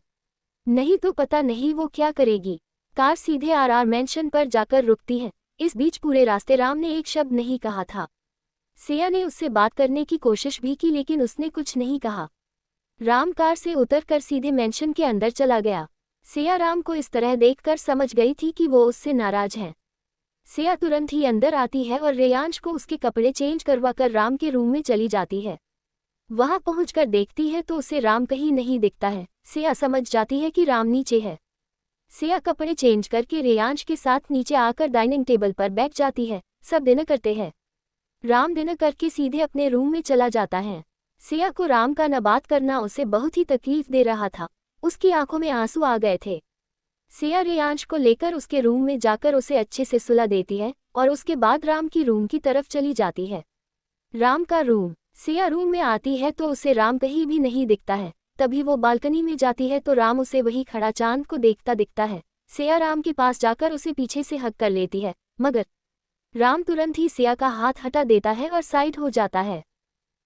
Speaker 1: नहीं तो पता नहीं वो क्या करेगी। कार सीधे आरआर मैंशन पर जाकर रुकती है। इस बीच पूरे रास्ते राम ने एक शब्द नहीं कहा था। सिया ने उससे बात करने की कोशिश भी की लेकिन उसने कुछ नहीं कहा। राम कार से उतरकर सीधे मैंशन के अंदर चला गया। सिया राम को इस तरह देखकर समझ गई थी कि वो उससे नाराज है। सिया तुरंत ही अंदर आती है और रेयांश को उसके कपड़े चेंज करवाकर राम के रूम में चली जाती है। वहां पहुंचकर देखती है तो उसे राम कहीं नहीं दिखता है। सिया समझ जाती है कि राम नीचे है। सिया कपड़े चेंज करके रेयांश के साथ नीचे आकर डाइनिंग टेबल पर बैठ जाती है। सब डिनर करते हैं। राम डिनर करके सीधे अपने रूम में चला जाता है। सिया को राम का न बात करना उसे बहुत ही तकलीफ दे रहा था। उसकी आंखों में आंसू आ गए थे। सिया रेयांश को लेकर उसके रूम में जाकर उसे अच्छे से सुला देती है और उसके बाद राम की रूम की तरफ चली जाती है। राम का रूम। सिया रूम में आती है तो उसे राम कहीं भी नहीं दिखता है। तभी वो बालकनी में जाती है तो राम उसे वही खड़ा चांद को देखता दिखता है। सिया राम के पास जाकर उसे पीछे से हग कर लेती है, मगर राम तुरंत ही सिया का हाथ हटा देता है और साइड हो जाता है।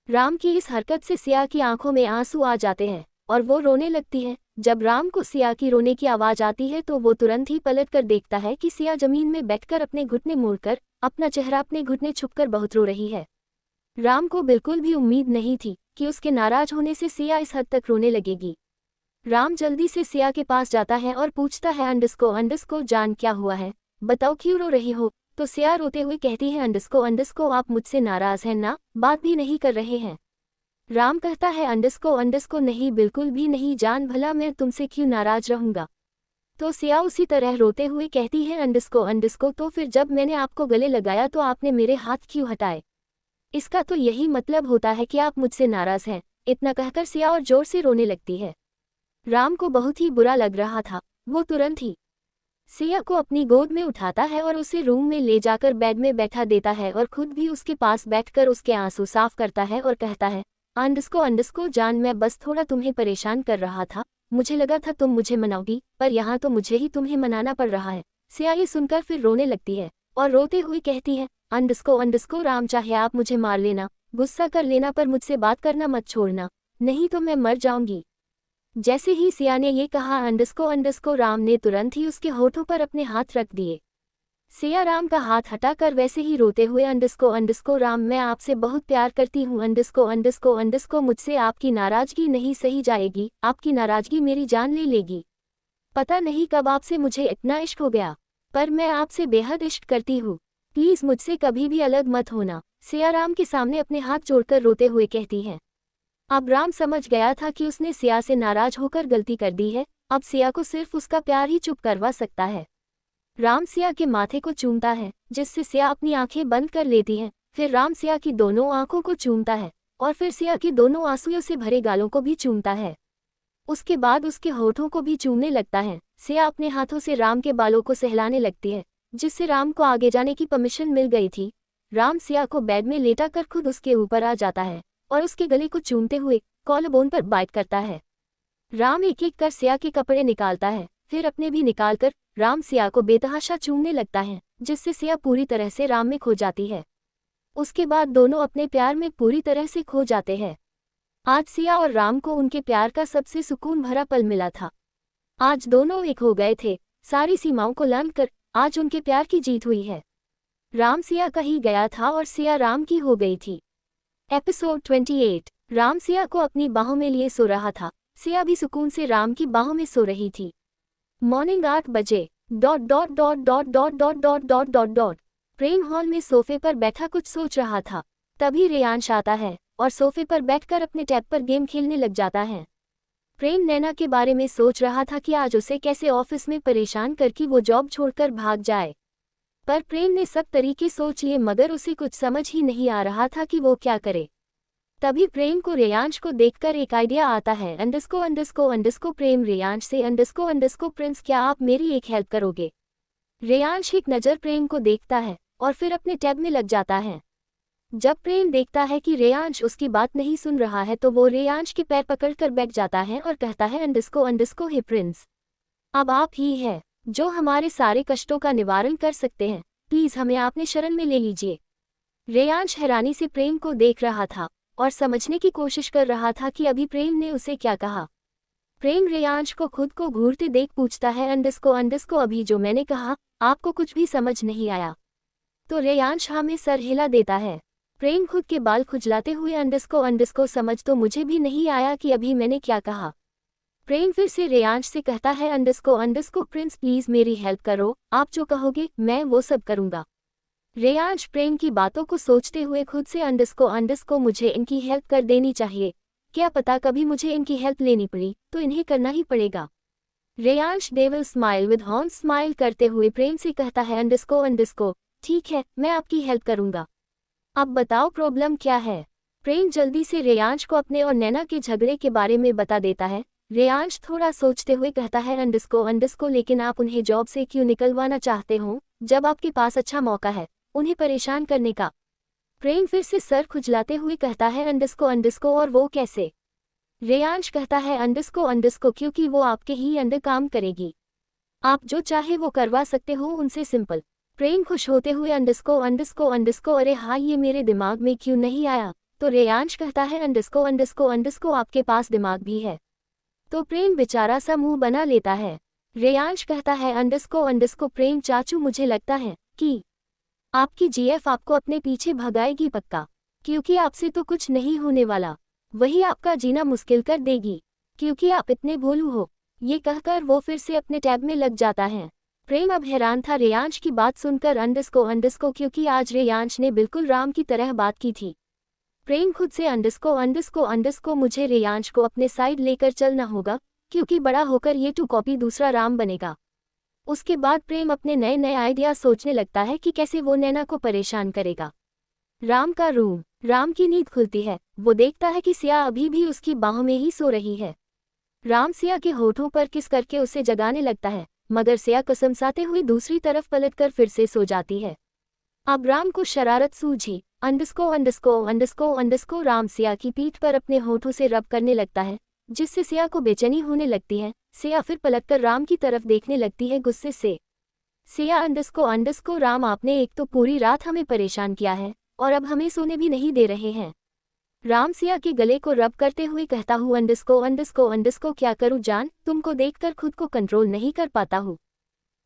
Speaker 1: राम की इस हरकत से सिया की आंखों में आंसू आ जाते हैं और वो रोने लगती है। जब राम को सिया की रोने की आवाज़ आती है तो वो तुरंत ही पलट कर देखता है कि सिया जमीन में बैठकर अपने घुटने मोड़कर अपना चेहरा अपने घुटने छुपकर बहुत रो रही है। राम को बिल्कुल भी उम्मीद नहीं थी कि उसके नाराज होने से सिया इस हद तक रोने लगेगी। राम जल्दी से सिया के पास जाता है और पूछता है अंडस्को जान क्या हुआ है, बताओ क्यों रो रही हो। तो सिया रोते हुए कहती है अंडस्को आप मुझसे नाराज हैं ना, बात भी नहीं कर रहे हैं। राम कहता है अंडस्को नहीं, बिल्कुल भी नहीं जान, भला मैं तुमसे क्यों नाराज रहूंगा। तो सिया उसी तरह रोते हुए कहती है अंडस्को तो फिर जब मैंने आपको गले लगाया तो आपने मेरे हाथ क्यों हटाए। इसका तो यही मतलब होता है कि आप मुझसे नाराज हैं। इतना कहकर सिया और जोर से रोने लगती है। राम को बहुत ही बुरा लग रहा था। वो तुरंत ही सिया को अपनी गोद में उठाता है और उसे रूम में ले जाकर बेड में बैठा देता है और खुद भी उसके पास बैठकर उसके आंसू साफ करता है और कहता है अंडस्को जान, मैं बस थोड़ा तुम्हें परेशान कर रहा था। मुझे लगा था तुम मुझे मनाओगी, पर यहाँ तो मुझे ही तुम्हें मनाना पड़ रहा है। सिया ये सुनकर फिर रोने लगती है और रोते हुए कहती है अंडस्को राम, चाहे आप मुझे मार लेना, गुस्सा कर लेना, पर मुझसे बात करना मत छोड़ना, नहीं तो मैं मर जाऊंगी। जैसे ही सिया ने ये कहा अंडस्को राम ने तुरंत ही उसके होठों पर अपने हाथ रख दिए। सिया राम का हाथ हटाकर वैसे ही रोते हुए अंडस्को राम, मैं आपसे बहुत प्यार करती हूँ। अंडस्को मुझसे आपकी नाराजगी नहीं सही जाएगी, आपकी नाराजगी मेरी जान ले लेगी। पता नहीं कब आपसे मुझे इतना इश्क हो गया, पर मैं आपसे बेहद इश्क करती हूँ। प्लीज मुझसे कभी भी अलग मत होना। सिया राम के सामने अपने हाथ जोड़कर रोते हुए कहती है। अब राम समझ गया था कि उसने सिया से नाराज होकर गलती कर दी है। अब सिया को सिर्फ उसका प्यार ही चुप करवा सकता है। राम सिया के माथे को चूमता है, जिससे सिया अपनी आंखें बंद कर लेती है। फिर राम सिया की दोनों आंखों को चूमता है और फिर सिया की दोनों आंसुओं से भरे गालों को भी चूमता है। उसके बाद उसके होठों को भी चूमने लगता है। सिया अपने हाथों से राम के बालों को सहलाने लगती है, जिससे राम को आगे जाने की परमिशन मिल गई थी। राम सिया को बेड में लेटा कर खुद उसके ऊपर आ जाता है और उसके गले को चूमते हुए कॉलरबोन पर बाइट करता है। राम एक एक कर सिया के कपड़े निकालता है, फिर अपने भी निकालकर राम सिया को बेतहाशा चूमने लगता है, जिससे सिया पूरी तरह से राम में खो जाती है। उसके बाद दोनों अपने प्यार में पूरी तरह से खो जाते हैं। आज सिया और राम को उनके प्यार का सबसे सुकून भरा पल मिला था। आज दोनों एक हो गए थे। सारी सीमाओं को लांघ कर आज उनके प्यार की जीत हुई है। राम सिया का ही गया था और सिया राम की हो गई थी। एपिसोड 28। राम सिया को अपनी बाहों में लिए सो रहा था। सिया भी सुकून से राम की बाहों में सो रही थी। मॉर्निंग 8 बजे। प्रेम हॉल में सोफे पर बैठा कुछ सोच रहा था। तभी रेयांश आता है और सोफे पर बैठकर अपने टैब पर गेम खेलने लग जाता है। प्रेम नैना के बारे में सोच रहा था कि आज उसे कैसे ऑफिस में परेशान करके वो जॉब छोड़कर भाग जाए। पर प्रेम ने सब तरीके सोच लिए, मगर उसे कुछ समझ ही नहीं आ रहा था कि वो क्या करे। तभी प्रेम को रेयांश को देखकर एक आइडिया आता है। अंडस्को प्रेम रेयांश से अंडस्को प्रिंस, क्या आप मेरी एक हेल्प करोगे। रेयांश एक नज़र प्रेम को देखता है और फिर अपने टैब में लग जाता है। जब प्रेम देखता है कि रेयांश उसकी बात नहीं सुन रहा है तो वो रेयांश के पैर पकड़कर बैठ जाता है और कहता है अंडस्को हे प्रिंस, अब आप ही है जो हमारे सारे कष्टों का निवारण कर सकते हैं। प्लीज हमें आपने शरण में ले लीजिए। रेयांश हैरानी से प्रेम को देख रहा था और समझने की कोशिश कर रहा था कि अभी प्रेम ने उसे क्या कहा। प्रेम रेयांश को खुद को घूरते देख पूछता है अंडस्को अभी जो मैंने कहा आपको कुछ भी समझ नहीं आया। तो रेयांश हाँ में सर हिला देता है। प्रेम खुद के बाल खुजलाते हुए अंडस्को समझ तो मुझे भी नहीं आया कि अभी मैंने क्या कहा। प्रेम फिर से रेयांश से कहता है अंडस्को प्रिंस प्लीज मेरी हेल्प करो, आप जो कहोगे मैं वो सब करूंगा। रेयांश प्रेम की बातों को सोचते हुए खुद से अंडस्को मुझे इनकी हेल्प कर देनी चाहिए, क्या पता कभी मुझे इनकी हेल्प लेनी पड़ी तो इन्हें करना ही पड़ेगा। Reyansh devil smile with horn smile करते हुए प्रेम से कहता है अंडस्को ठीक है मैं आपकी हेल्प करूंगा। अब बताओ प्रॉब्लम क्या है। प्रेम जल्दी से रेयांश को अपने और नैना के झगड़े के बारे में बता देता है। रेयांश थोड़ा सोचते हुए कहता है अंडस्को लेकिन आप उन्हें जॉब से क्यों निकलवाना चाहते हो जब आपके पास अच्छा मौका है उन्हें परेशान करने का। प्रेम फिर से सर खुजलाते हुए कहता है अंडस्को और वो कैसे। रेयांश कहता है अंडस्को क्योंकि वो आपके ही अंडर काम करेगी। आप जो चाहे वो करवा सकते हो उनसे, सिंपल। प्रेम खुश होते हुए अंडस्को अरे हाँ, ये मेरे दिमाग में क्यों नहीं आया। तो रेयांश कहता है अंडस्को आपके पास दिमाग भी है। तो प्रेम बेचारा सा मुंह बना लेता है। रेयांश कहता है अंडस्को प्रेम चाचू, मुझे लगता है कि आपकी जीएफ आपको अपने पीछे भगाएगी पक्का, क्योंकि आपसे तो कुछ नहीं होने वाला, वही आपका जीना मुश्किल कर देगी क्योंकि आप इतने भोलू हो। ये कहकर वो फिर से अपने टैब में लग जाता है। प्रेम अब हैरान था रेयांश की बात सुनकर अंडस्को क्योंकि आज रेयांश ने बिल्कुल राम की तरह बात की थी। प्रेम खुद से अंडस्को मुझे रेयांश को अपने साइड लेकर चलना होगा क्योंकि बड़ा होकर ये टू कॉपी दूसरा राम बनेगा। उसके बाद प्रेम अपने नए नए आइडिया सोचने लगता है कि कैसे वो नैना को परेशान करेगा। राम का रूम। राम की नींद खुलती है। वो देखता है कि सिया अभी भी उसकी बाहों में ही सो रही है। राम सिया के होठों पर किस करके उसे जगाने लगता है, मगर सिया कसमसाते हुए दूसरी तरफ पलटकर फिर से सो जाती है। अब राम को शरारत सूझी। अंडस्को राम सिया की पीठ पर अपने होठों से रब करने लगता है, जिससे सिया को बेचैनी होने लगती है। सिया फिर पलटकर राम की तरफ देखने लगती है गुस्से से। सिया अंडस्को राम, आपने एक तो पूरी रात हमें परेशान किया है और अब हमें सोने भी नहीं दे रहे हैं। राम सिया के गले को रब करते हुए कहता हूँ अंडस्को क्या करूँ जान, तुमको देखकर खुद को कंट्रोल नहीं कर पाता हूँ।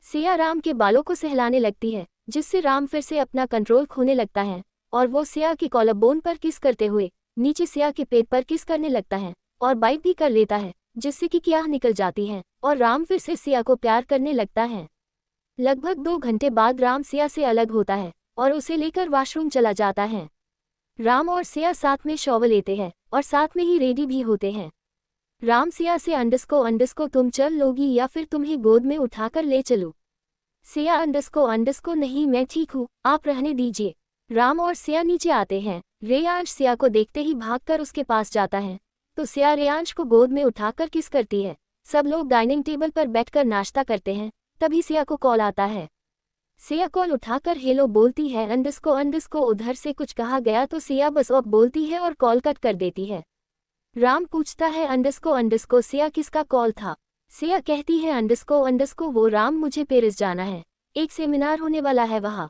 Speaker 1: सिया राम के बालों को सहलाने लगती है, जिससे राम फिर से अपना कंट्रोल खोने लगता है और वो सिया की कॉलर बोन पर किस करते हुए नीचे सिया के पेट पर किस करने लगता है और बाइट भी कर लेता है, जिससे कि क्या निकल जाती है और राम फिर से सिया को प्यार करने लगता है। लगभग 2 घंटे बाद राम सिया से अलग होता है और उसे लेकर वॉशरूम चला जाता है। राम और सिया साथ में शॉवर लेते हैं और साथ में ही रेडी भी होते हैं। राम सिया से अंडस्को तुम चल लोगी या फिर तुम्हें गोद में उठाकर ले चलूं। सिया अंडस्को नहीं, मैं ठीक हूँ, आप रहने दीजिए। राम और सिया नीचे आते हैं। रेयांश सिया को देखते ही भागकर उसके पास जाता है, तो सिया रेयांश को गोद में उठाकर किस करती है। सब लोग डाइनिंग टेबल पर बैठकर नाश्ता करते हैं। तभी सिया को कॉल आता है। सिया कॉल उठाकर हेलो बोलती है। अंडस्को उधर से कुछ कहा गया तो सिया बस अब बोलती है और कॉल कट कर देती है। राम पूछता है अंडस्को सिया किसका कॉल था। सिया कहती है अंडस्को वो राम, मुझे पेरिस जाना है, एक सेमिनार होने वाला है वहाँ,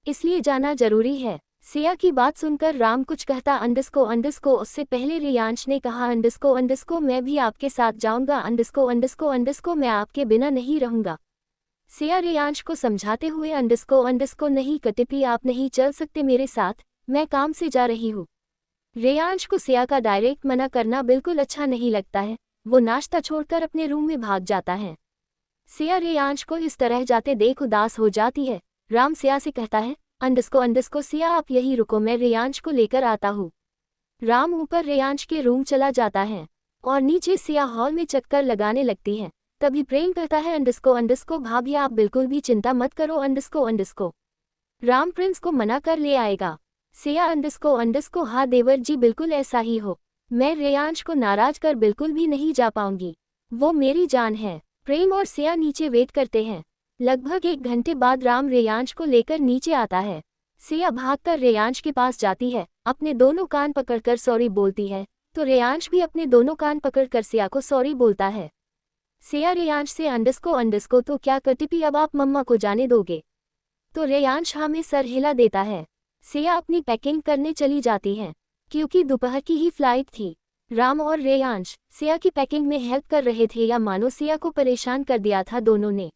Speaker 1: इसलिए जाना जरूरी है। सिया की बात सुनकर राम कुछ कहता अंडस्को उससे पहले रेयांश ने कहा अंडस्को मैं भी आपके साथ जाऊंगा। अंडस्को मैं आपके बिना नहीं रहूंगा। सिया रेयांश को समझाते हुए अंडस्को नहीं कटिपी, आप नहीं चल सकते मेरे साथ, मैं काम से जा रही हूँ। रेयांश को सिया का डायरेक्ट मना करना बिल्कुल अच्छा नहीं लगता है। वो नाश्ता छोड़कर अपने रूम में भाग जाता है। सिया रेयांश को इस तरह जाते देख उदास हो जाती है। राम सिया से कहता है अंडस्को सिया आप यही रुको, मैं रेयांश को लेकर आता हूँ। राम ऊपर रेयांश के रूम चला जाता है और नीचे सिया हॉल में चक्कर लगाने लगती है। तभी प्रेम कहता है अंडस्को भाभी आप बिल्कुल भी चिंता मत करो अंडस्को राम प्रिंस को मना कर ले आएगा। सिया अंडस्को हाँ देवर जी, बिल्कुल ऐसा ही हो, मैं रेयांश को नाराज कर बिल्कुल भी नहीं जा पाऊंगी, वो मेरी जान है। प्रेम और सिया नीचे वेट करते हैं। लगभग 1 घंटे बाद राम रेयांश को लेकर नीचे आता है। सिया भागकर रेयांश के पास जाती है, अपने दोनों कान पकड़कर सॉरी बोलती है, तो रेयांश भी अपने दोनों कान पकड़कर सिया को सॉरी बोलता है। सिया रेयांश से अंडस्को तो क्या कटिपी, अब आप मम्मा को जाने दोगे। तो रेयांश हाँ में सर हिला देता है। सिया अपनी पैकिंग करने चली जाती है क्योंकि दोपहर की ही फ्लाइट थी। राम और रेयांश सिया की पैकिंग में हेल्प कर रहे थे या मानो सिया को परेशान कर दिया था दोनों ने।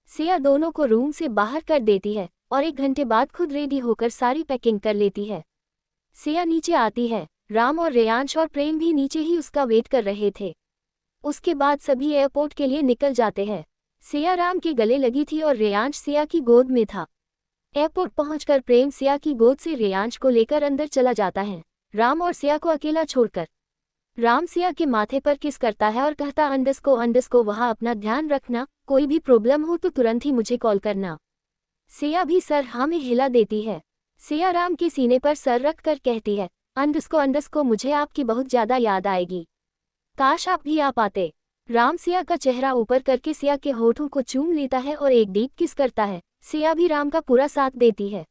Speaker 1: सिया दोनों को रूम से बाहर कर देती है और 1 घंटे बाद खुद रेडी होकर सारी पैकिंग कर लेती है। सिया नीचे आती है। राम और रेयांश और प्रेम भी नीचे ही उसका वेट कर रहे थे। उसके बाद सभी एयरपोर्ट के लिए निकल जाते हैं। सिया राम के गले लगी थी और रेयांश सिया की गोद में था। एयरपोर्ट पहुंचकर प्रेम सिया की गोद से रेयांश को लेकर अंदर चला जाता है, राम और सिया को अकेला छोड़कर। राम सिया के माथे पर किस करता है और कहता अंडस्को वहाँ अपना ध्यान रखना, कोई भी प्रॉब्लम हो तो तुरंत ही मुझे कॉल करना। सिया भी सर हाँ में हिला देती है। सिया राम के सीने पर सर रख कर कहती है, अंडस्को मुझे आपकी बहुत ज्यादा याद आएगी। काश आप भी आ पाते। राम सिया का चेहरा ऊपर करके सिया के होठों को चूम लेता है और एक डीप किस करता है। सिया भी राम का पूरा साथ देती है।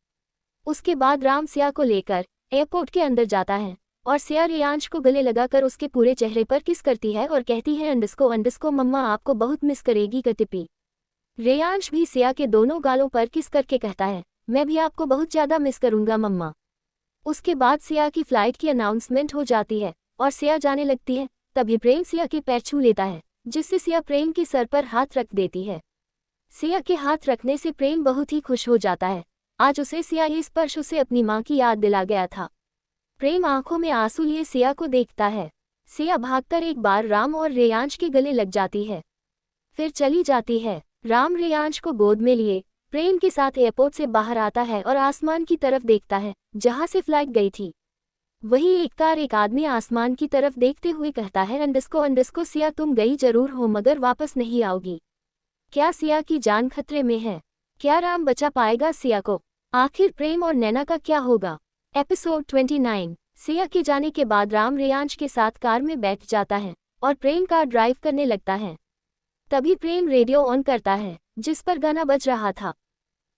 Speaker 1: उसके बाद राम सिया को लेकर एयरपोर्ट के अंदर जाता है और सिया रेयांश को गले लगाकर उसके पूरे चेहरे पर किस करती है और कहती है, अंडस्को मम्मा आपको बहुत मिस करेगी कटिपी। रेयांश भी सिया के दोनों गालों पर किस करके कहता है, मैं भी आपको बहुत ज्यादा मिस करूंगा मम्मा। उसके बाद सिया की फ्लाइट की अनाउंसमेंट हो जाती है और सिया जाने लगती है। तभी प्रेम सिया के पैर छू लेता है, जिससे सिया प्रेम के सर पर हाथ रख देती है। सिया के हाथ रखने से प्रेम बहुत ही खुश हो जाता है। आज उसे सिया ये स्पर्श उसे अपनी माँ की याद दिला गया था। प्रेम आंखों में आंसू लिए सिया को देखता है। सिया भागकर एक बार राम और रेयांश के गले लग जाती है, फिर चली जाती है। राम रेयांश को गोद में लिए प्रेम के साथ एयरपोर्ट से बाहर आता है और आसमान की तरफ देखता है जहां से फ्लाइट गई थी। वहीं एक आदमी आसमान की तरफ देखते हुए कहता है, अंडस्को सिया तुम गई जरूर हो मगर वापस नहीं आओगी। क्या सिया की जान खतरे में है? क्या राम बचा पाएगा सिया को? आखिर प्रेम और नैना का क्या होगा? एपिसोड 29। सिया के जाने के बाद राम रेयांश के साथ कार में बैठ जाता है और प्रेम कार ड्राइव करने लगता है। तभी प्रेम रेडियो ऑन करता है जिस पर गाना बज रहा था,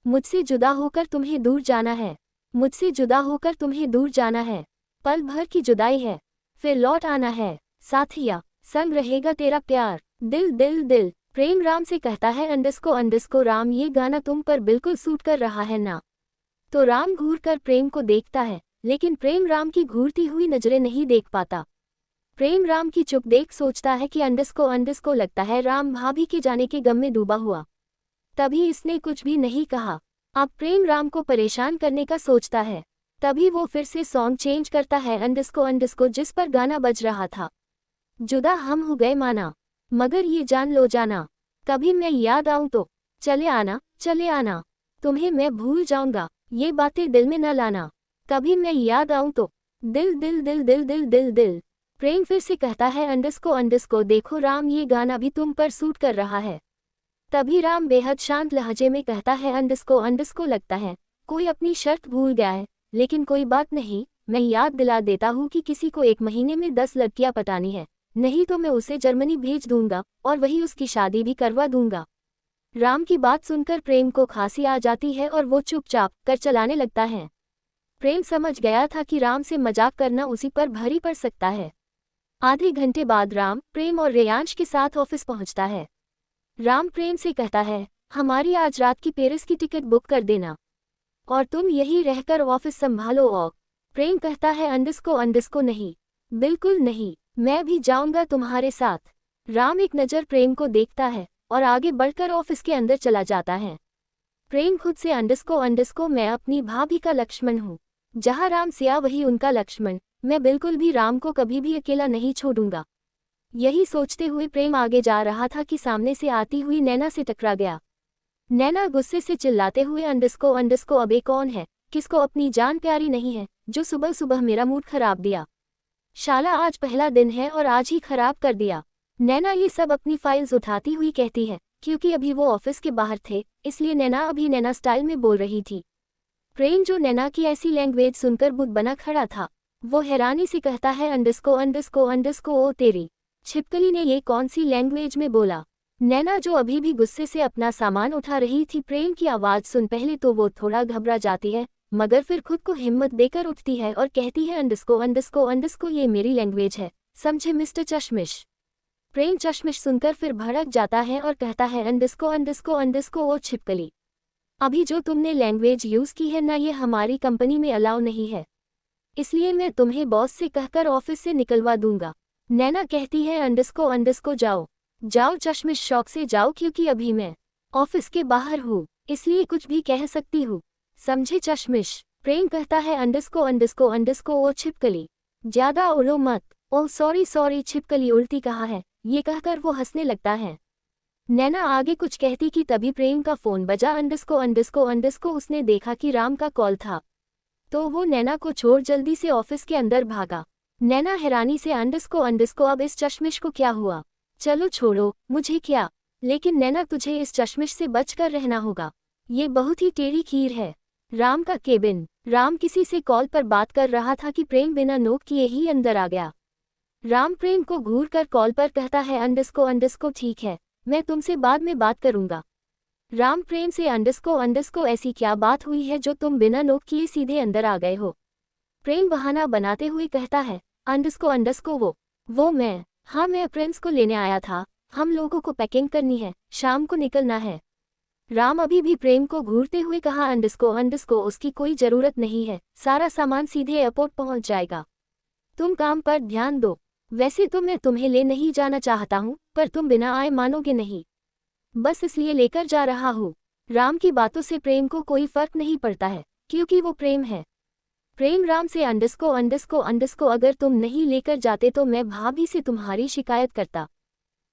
Speaker 1: मुझसे जुदा होकर तुम्हें दूर जाना है, मुझसे जुदा होकर तुम्हें दूर जाना है, पल भर की जुदाई है, फिर लौट आना है, साथिया संग रहेगा तेरा प्यार, दिल दिल दिल। प्रेम राम से कहता है, अंडस्को राम ये गाना तुम पर बिल्कुल सूट कर रहा है ना? तो राम घूर कर प्रेम को देखता है, लेकिन प्रेम राम की घूरती हुई नजरें नहीं देख पाता। प्रेम राम की चुप देख सोचता है कि अंडस्को लगता है राम भाभी के जाने के गम में डूबा हुआ। तभी इसने कुछ भी नहीं कहा। अब प्रेम राम को परेशान करने का सोचता है। तभी वो फिर से सॉन्ग चेंज करता है, अंडस्को जिस पर गाना बज रहा था, जुदा हम हो गए माना, मगर ये जान लो जाना, कभी मैं याद आऊं तो चले आना, तुम्हें मैं भूल जाऊंगा, ये बातें दिल में न लाना, कभी मैं याद आऊं तो दिल दिल दिल दिल दिल दिल दिल। प्रेम फिर से कहता है, अंडस्को देखो राम ये गाना भी तुम पर सूट कर रहा है। तभी राम बेहद शांत लहजे में कहता है, अंडस्को लगता है कोई अपनी शर्त भूल गया है, लेकिन कोई बात नहीं, मैं याद दिला देता हूँ कि किसी को 1 महीने में 10 लड़कियां पटानी है, नहीं तो मैं उसे जर्मनी भेज दूंगा और वही उसकी शादी भी करवा दूंगा। राम की बात सुनकर प्रेम को खांसी आ जाती है और वो चुपचाप कर चलाने लगता है। प्रेम समझ गया था कि राम से मजाक करना उसी पर भारी पड़ सकता है। आधे घंटे बाद राम प्रेम और रेयांश के साथ ऑफिस पहुंचता है। राम प्रेम से कहता है, हमारी आज रात की पेरिस की टिकट बुक कर देना और तुम यहीं रहकर ऑफिस संभालो। और प्रेम कहता है, अंडस्को नहीं, बिल्कुल नहीं, मैं भी जाऊंगा तुम्हारे साथ। राम एक नज़र प्रेम को देखता है और आगे बढ़कर ऑफिस के अंदर चला जाता है। प्रेम खुद से, अंडस्को मैं अपनी भाभी का लक्ष्मण हूँ, जहाँ राम सिया वही उनका लक्ष्मण, मैं बिल्कुल भी राम को कभी भी अकेला नहीं छोड़ूंगा। यही सोचते हुए प्रेम आगे जा रहा था कि सामने से आती हुई नैना से टकरा गया। नैना गुस्से से चिल्लाते हुए, अंडस्को अबे कौन है, किसको अपनी जान प्यारी नहीं है, जो सुबह सुबह मेरा मूड खराब दिया। शाला आज पहला दिन है और आज ही खराब कर दिया। नैना ये सब अपनी फाइल्स उठाती हुई कहती है। क्योंकि अभी वो ऑफिस के बाहर थे, इसलिए नैना अभी नैना स्टाइल में बोल रही थी। प्रेम जो नैना की ऐसी लैंग्वेज सुनकर बुत बना खड़ा था, वो हैरानी से कहता है, अंडस्को ओ तेरी छिपकली ने ये कौन सी लैंग्वेज में बोला। नैना जो अभी भी गुस्से से अपना सामान उठा रही थी, प्रेम की आवाज़ सुन पहले तो वो थोड़ा घबरा जाती है, मगर फिर खुद को हिम्मत देकर उठती है और कहती है, अंडस्को ये मेरी लैंग्वेज है, समझे मिस्टर चश्मिश। प्रेम चश्मिश सुनकर फिर भड़क जाता है और कहता है, अंडस्को ओ छिपकली, अभी जो तुमने लैंग्वेज यूज़ की है ना, ये हमारी कंपनी में अलाउ नहीं है, इसलिए मैं तुम्हें बॉस से कहकर ऑफिस से निकलवा दूंगा। नैना कहती है, अंडस्को जाओ चश्मिश, शौक से जाओ, क्योंकि अभी मैं ऑफिस के बाहर हूँ, इसलिए कुछ भी कह सकती हूँ, समझे चश्मिश। प्रेम कहता है, अंडस्को ओ छिपकली, ज्यादा उड़ो मत। ओह सॉरी छिपकली उल्टी कहा है, ये कहकर वो हंसने लगता है। नैना आगे कुछ कहती कि तभी प्रेम का फोन बजा। अंडस्को उसने देखा कि राम का कॉल था, तो वो नैना को छोड़ जल्दी से ऑफिस के अंदर भागा। नैना हैरानी से, अंडस्को अब इस चश्मिश को क्या हुआ? चलो छोड़ो, मुझे क्या, लेकिन नैना तुझे इस चश्मिश से बचकर रहना होगा, ये बहुत ही टेढ़ी खीर है। राम का केबिन। राम किसी से कॉल पर बात कर रहा था कि प्रेम बिना नोक किए ही अंदर आ गया। राम प्रेम को घूर कर कॉल पर कहता है अंडस्को ठीक है, मैं तुमसे बाद में बात करूंगा। राम प्रेम से अंडस्को ऐसी क्या बात हुई है जो तुम बिना नोक किए सीधे अंदर आ गए हो। प्रेम बहाना बनाते हुए कहता है अंडस्को वो मैं, हाँ मैं प्रिंस को लेने आया था, हम लोगों को पैकिंग करनी है, शाम को निकलना है। राम अभी भी प्रेम को घूरते हुए कहा अंडस्को उसकी कोई जरूरत नहीं है, सारा सामान सीधे एयरपोर्ट पहुंच जाएगा, तुम काम पर ध्यान दो। वैसे तो मैं तुम्हें ले नहीं जाना चाहता हूँ, पर तुम बिना आए मानोगे नहीं, बस इसलिए लेकर जा रहा हूँ। राम की बातों से प्रेम को कोई फर्क नहीं पड़ता है, क्योंकि वो प्रेम है। प्रेम राम से अंडस्को अगर तुम नहीं लेकर जाते तो मैं भाभी से तुम्हारी शिकायत करता,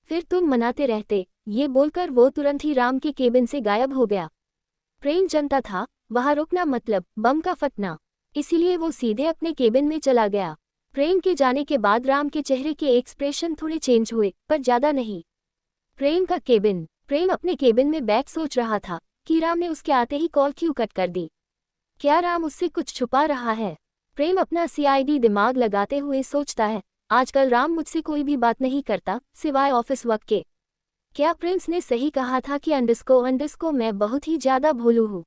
Speaker 1: फिर तुम मनाते रहते। ये बोलकर वो तुरंत ही राम के केबिन से गायब हो गया। प्रेम जानता था वहां रुकना मतलब बम का फटना, इसीलिए वो सीधे अपने केबिन में चला गया। प्रेम के जाने के बाद राम के चेहरे के एक्सप्रेशन थोड़े चेंज हुए, पर ज्यादा नहीं। प्रेम का केबिन। प्रेम अपने केबिन में बैठ सोच रहा था कि राम ने उसके आते ही कॉल क्यों कट कर दी। क्या राम उससे कुछ छुपा रहा है? प्रेम अपना सीआईडी दिमाग लगाते हुए सोचता है, आजकल राम मुझसे कोई भी बात नहीं करता सिवाय ऑफिस वर्क के। क्या प्रिंस ने सही कहा था कि अंडस्को मैं बहुत ही ज्यादा भोलू हूँ,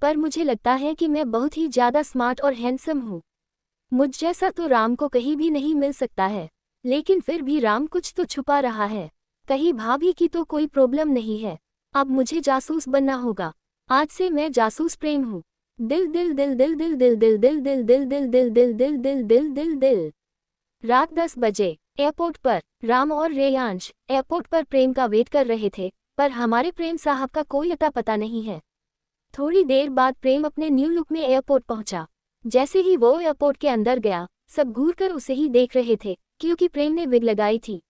Speaker 1: पर मुझे लगता है कि मैं बहुत ही ज्यादा स्मार्ट और हैंडसम हूँ। मुझ जैसा तो राम को कहीं भी नहीं मिल सकता है, लेकिन फिर भी राम कुछ तो छुपा रहा है। कहीं भाभी की तो कोई प्रॉब्लम नहीं है। अब मुझे जासूस बनना होगा। आज से मैं जासूस प्रेम हूँ। दिल दिल दिल दिल दिल दिल दिल दिल दिल दिल दिल दिल दिल दिल दिल दिल दिल दिल। रात 10 बजे एयरपोर्ट पर राम और रेयांश एयरपोर्ट पर प्रेम का वेट कर रहे थे, पर हमारे प्रेम साहब का कोई अता पता नहीं है। थोड़ी देर बाद प्रेम अपने न्यू लुक में एयरपोर्ट पहुंचा। जैसे ही वो एयरपोर्ट के अंदर गया, सब घूरकर उसे ही देख रहे थे, क्योंकि प्रेम ने विग लगाई थी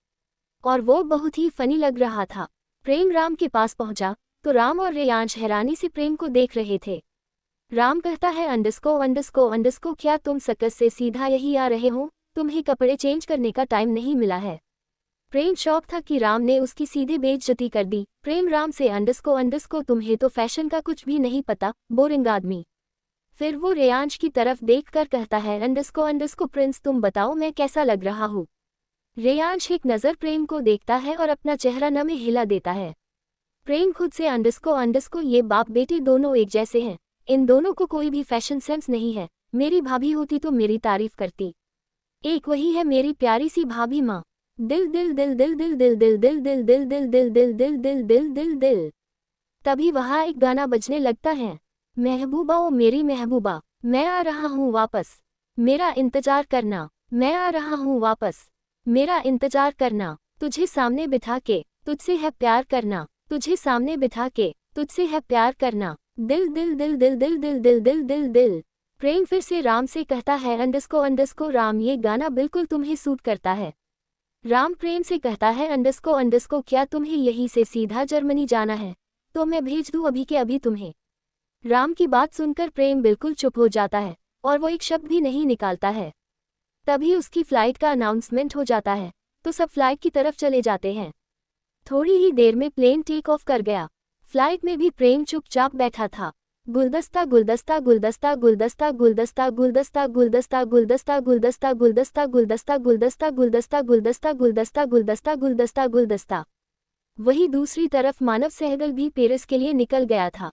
Speaker 1: और वो बहुत ही फनी लग रहा था। प्रेम राम के पास पहुंचा तो राम और रेयांश हैरानी से प्रेम को देख रहे थे। राम कहता है अंडस्को क्या तुम सर्कस से सीधा यही आ रहे हो? तुम्हें कपड़े चेंज करने का टाइम नहीं मिला है। प्रेम शौक था कि राम ने उसकी सीधे बेइज्जती कर दी। प्रेम राम से अंडस्को तुम्हें तो फैशन का कुछ भी नहीं पता, बोरिंग आदमी। फिर वो रेयांश की तरफ देखकर कहता है अंडस्को प्रिंस तुम बताओ मैं कैसा लग रहा हूँ। रेयांश एक नज़र प्रेम को देखता है और अपना चेहरा न में हिला देता है। प्रेम खुद से अंडस्को ये बाप बेटे दोनों एक जैसे हैं, इन दोनों को कोई भी फैशन सेंस नहीं है। मेरी भाभी होती तो मेरी तारीफ करती। एक वही है मेरी प्यारी सी भाभी माँ। दिल दिल दिल दिल दिल दिल दिल दिल दिल दिल दिल दिल दिल दिल दिल दिल दिल दिल। तभी वहाँ एक गाना बजने लगता है, महबूबा ओ मेरी महबूबा, मैं आ रहा हूँ वापस, मेरा इंतजार करना। मैं आ रहा हूँ वापस, मेरा इंतजार करना। तुझे सामने बिठा के तुझसे है प्यार करना, तुझे सामने बिठा के तुझसे है प्यार करना। दिल दिल दिल दिल दिल दिल दिल दिल दिल दिल। प्रेम फिर से राम से कहता है अंडस्को राम ये गाना बिल्कुल तुम्हें सूट करता है। राम प्रेम से कहता है अंडस्को क्या तुम्हें यहीं से सीधा जर्मनी जाना है? तो मैं भेज दूँ अभी के अभी तुम्हें। राम की बात सुनकर प्रेम बिल्कुल चुप हो जाता है और वो एक शब्द भी नहीं निकालता है। तभी उसकी फ्लाइट का अनाउंसमेंट हो जाता है, तो सब फ्लाइट की तरफ चले जाते हैं। थोड़ी ही देर में प्लेन टेक ऑफ कर गया। फ्लाइट में भी प्रेम चुपचाप बैठा था। गुलदस्ता गुलदस्ता गुलदस्ता गुलदस्ता गुलदस्ता गुलदस्ता गुलदस्ता गुलदस्ता गुलदस्ता गुलदस्ता गुलदस्ता गुलदस्ता गुलदस्ता गुलदस्ता गुलदस्ता गुलदस्ता गुलदस्ता गुलदस्ता। वही दूसरी तरफ मानव सहगल भी पेरिस के लिए निकल गया था,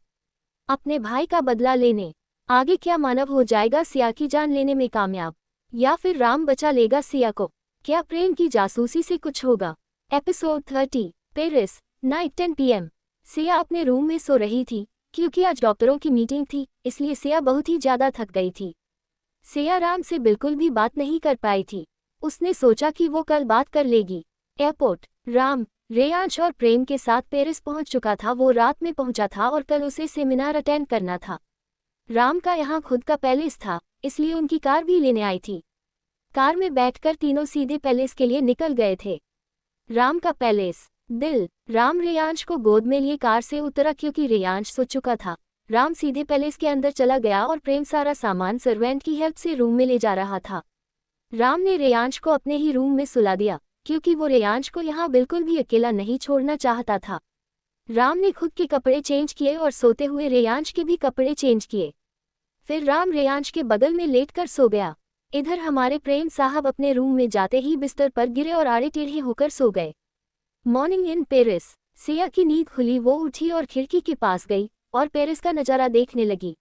Speaker 1: अपने भाई का बदला लेने। आगे क्या मानव हो जाएगा सिया की जान लेने में कामयाब, या फिर राम बचा लेगा सिया को? क्या प्रेम की जासूसी से कुछ होगा? Episode 30 Paris night 10 PM। Siya अपने रूम में सो रही थी, क्योंकि आज डॉक्टरों की मीटिंग थी, इसलिए सिया बहुत ही ज्यादा थक गई थी। सिया राम से बिल्कुल भी बात नहीं कर पाई थी। उसने सोचा कि वो कल बात कर लेगी। एयरपोर्ट राम रेयांश और प्रेम के साथ पेरिस पहुंच चुका था। वो रात में पहुंचा था और कल उसे सेमिनार अटेंड करना था। राम का यहाँ खुद का पैलेस था, इसलिए उनकी कार भी लेने आई थी। कार में बैठकर तीनों सीधे पैलेस के लिए निकल गए थे। राम का पैलेस। दिल राम रेयांश को गोद में लिए कार से उतरा, क्योंकि रेयांश सो चुका था। राम सीधे पैलेस के अंदर चला गया और प्रेम सारा सामान सर्वेंट की हेल्प से रूम में ले जा रहा था। राम ने रेयांश को अपने ही रूम में सुला दिया, क्योंकि वो रेयांश को यहाँ बिल्कुल भी अकेला नहीं छोड़ना चाहता था। राम ने खुद के कपड़े चेंज किए और सोते हुए रेयांश के भी कपड़े चेंज किए। फिर राम रेयांश के बगल में लेटकर सो गया। इधर हमारे प्रेम साहब अपने रूम में जाते ही बिस्तर पर गिरे और आड़े टेढ़े होकर सो गए। Morning in Paris. सिया की नींद खुली, वो उठी और खिड़की के पास गई और पेरिस का नज़ारा देखने लगी।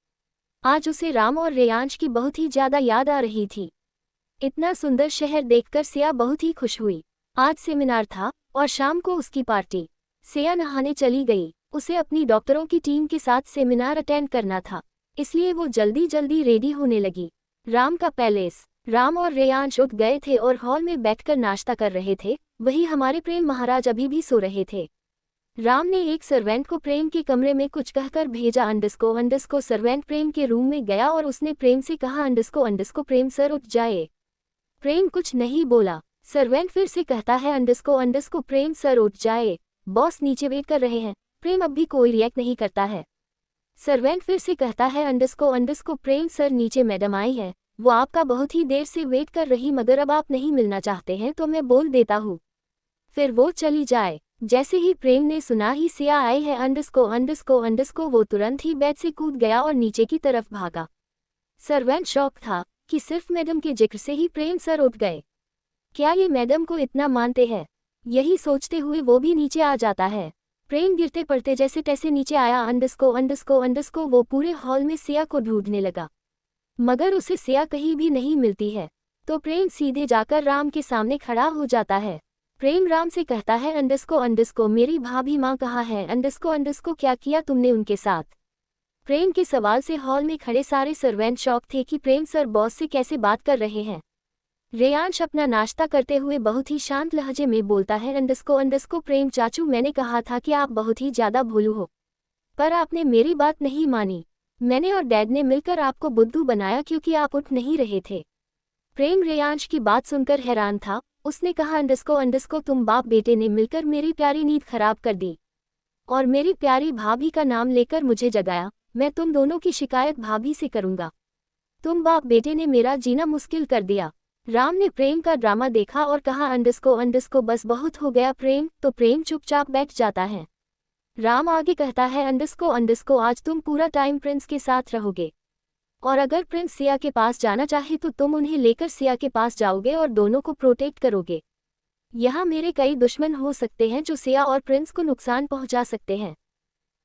Speaker 1: आज उसे राम और रेयांश की बहुत ही ज्यादा याद आ रही थी। इतना सुंदर शहर देखकर सिया बहुत ही खुश हुई। आज सेमिनार था और शाम को उसकी पार्टी। सिया नहाने चली गई। उसे अपनी डॉक्टरों की टीम के साथ सेमिनार अटेंड करना था, इसलिए वो जल्दी जल्दी रेडी होने लगी। राम का पैलेस। राम और रेयांश उठ गए थे और हॉल में बैठकर नाश्ता कर रहे थे। वहीं हमारे प्रेम महाराज अभी भी सो रहे थे। राम ने एक सर्वेंट को प्रेम के कमरे में कुछ कहकर भेजा। अंडस्को सर्वेंट प्रेम के रूम में गया और उसने प्रेम से कहा, अंडस्को प्रेम सर उठ जाए। प्रेम कुछ नहीं बोला। सर्वेंट फिर से कहता है, अंडस्को प्रेम सर उठ जाए, बॉस नीचे वेट कर रहे हैं। प्रेम अब भी कोई रिएक्ट नहीं करता है। सर्वेंट फिर से कहता है, अंडस्को प्रेम सर नीचे मैडम आई है, वो आपका बहुत ही देर से वेट कर रही, मगर अब आप नहीं मिलना चाहते हैं तो मैं बोल देता हूँ, फिर वो चली जाए। जैसे ही प्रेम ने सुना ही सिया आई है, अंडस्को वो तुरंत ही बेड से कूद गया और नीचे की तरफ भागा। सर्वेंट शॉक था कि सिर्फ मैडम के जिक्र से ही प्रेम सर उठ गए। क्या ये मैडम को इतना मानते हैं? यही सोचते हुए वो भी नीचे आ जाता है। प्रेम गिरते पड़ते जैसे तैसे नीचे आया। अंडस्को वो पूरे हॉल में सिया को ढूंढने लगा, मगर उसे सिया कहीं भी नहीं मिलती है। तो प्रेम सीधे जाकर राम के सामने खड़ा हो जाता है। प्रेम राम से कहता है, अंडस्को मेरी भाभी माँ कहाँ है? अंडस्को क्या किया तुमने उनके साथ? प्रेम के सवाल से हॉल में खड़े सारे सर्वेंट शॉक थे कि प्रेम सर बॉस से कैसे बात कर रहे हैं। रेयांश अपना नाश्ता करते हुए बहुत ही शांत लहजे में बोलता है, अंडस्को प्रेम चाचू, मैंने कहा था कि आप बहुत ही ज्यादा भोलू हो, पर आपने मेरी बात नहीं मानी। मैंने और डैड ने मिलकर आपको बुद्धू बनाया क्योंकि आप उठ नहीं रहे थे। प्रेम रेयांश की बात सुनकर हैरान था। उसने कहा, अंडस्को तुम बाप बेटे ने मिलकर मेरी प्यारी नींद खराब कर दी और मेरी प्यारी भाभी का नाम लेकर मुझे जगाया। मैं तुम दोनों की शिकायत भाभी से करूंगा। तुम बाप बेटे ने मेरा जीना मुश्किल कर दिया। राम ने प्रेम का ड्रामा देखा और कहा, अंडस्को बस बहुत हो गया प्रेम। तो प्रेम चुपचाप बैठ जाता है। राम आगे कहता है, अंडस्को आज तुम पूरा टाइम प्रिंस के साथ रहोगे और अगर प्रिंस सिया के पास जाना चाहे तो तुम उन्हें लेकर सिया के पास जाओगे और दोनों को प्रोटेक्ट करोगे। यहाँ मेरे कई दुश्मन हो सकते हैं जो सिया और प्रिंस को नुकसान पहुंचा सकते हैं।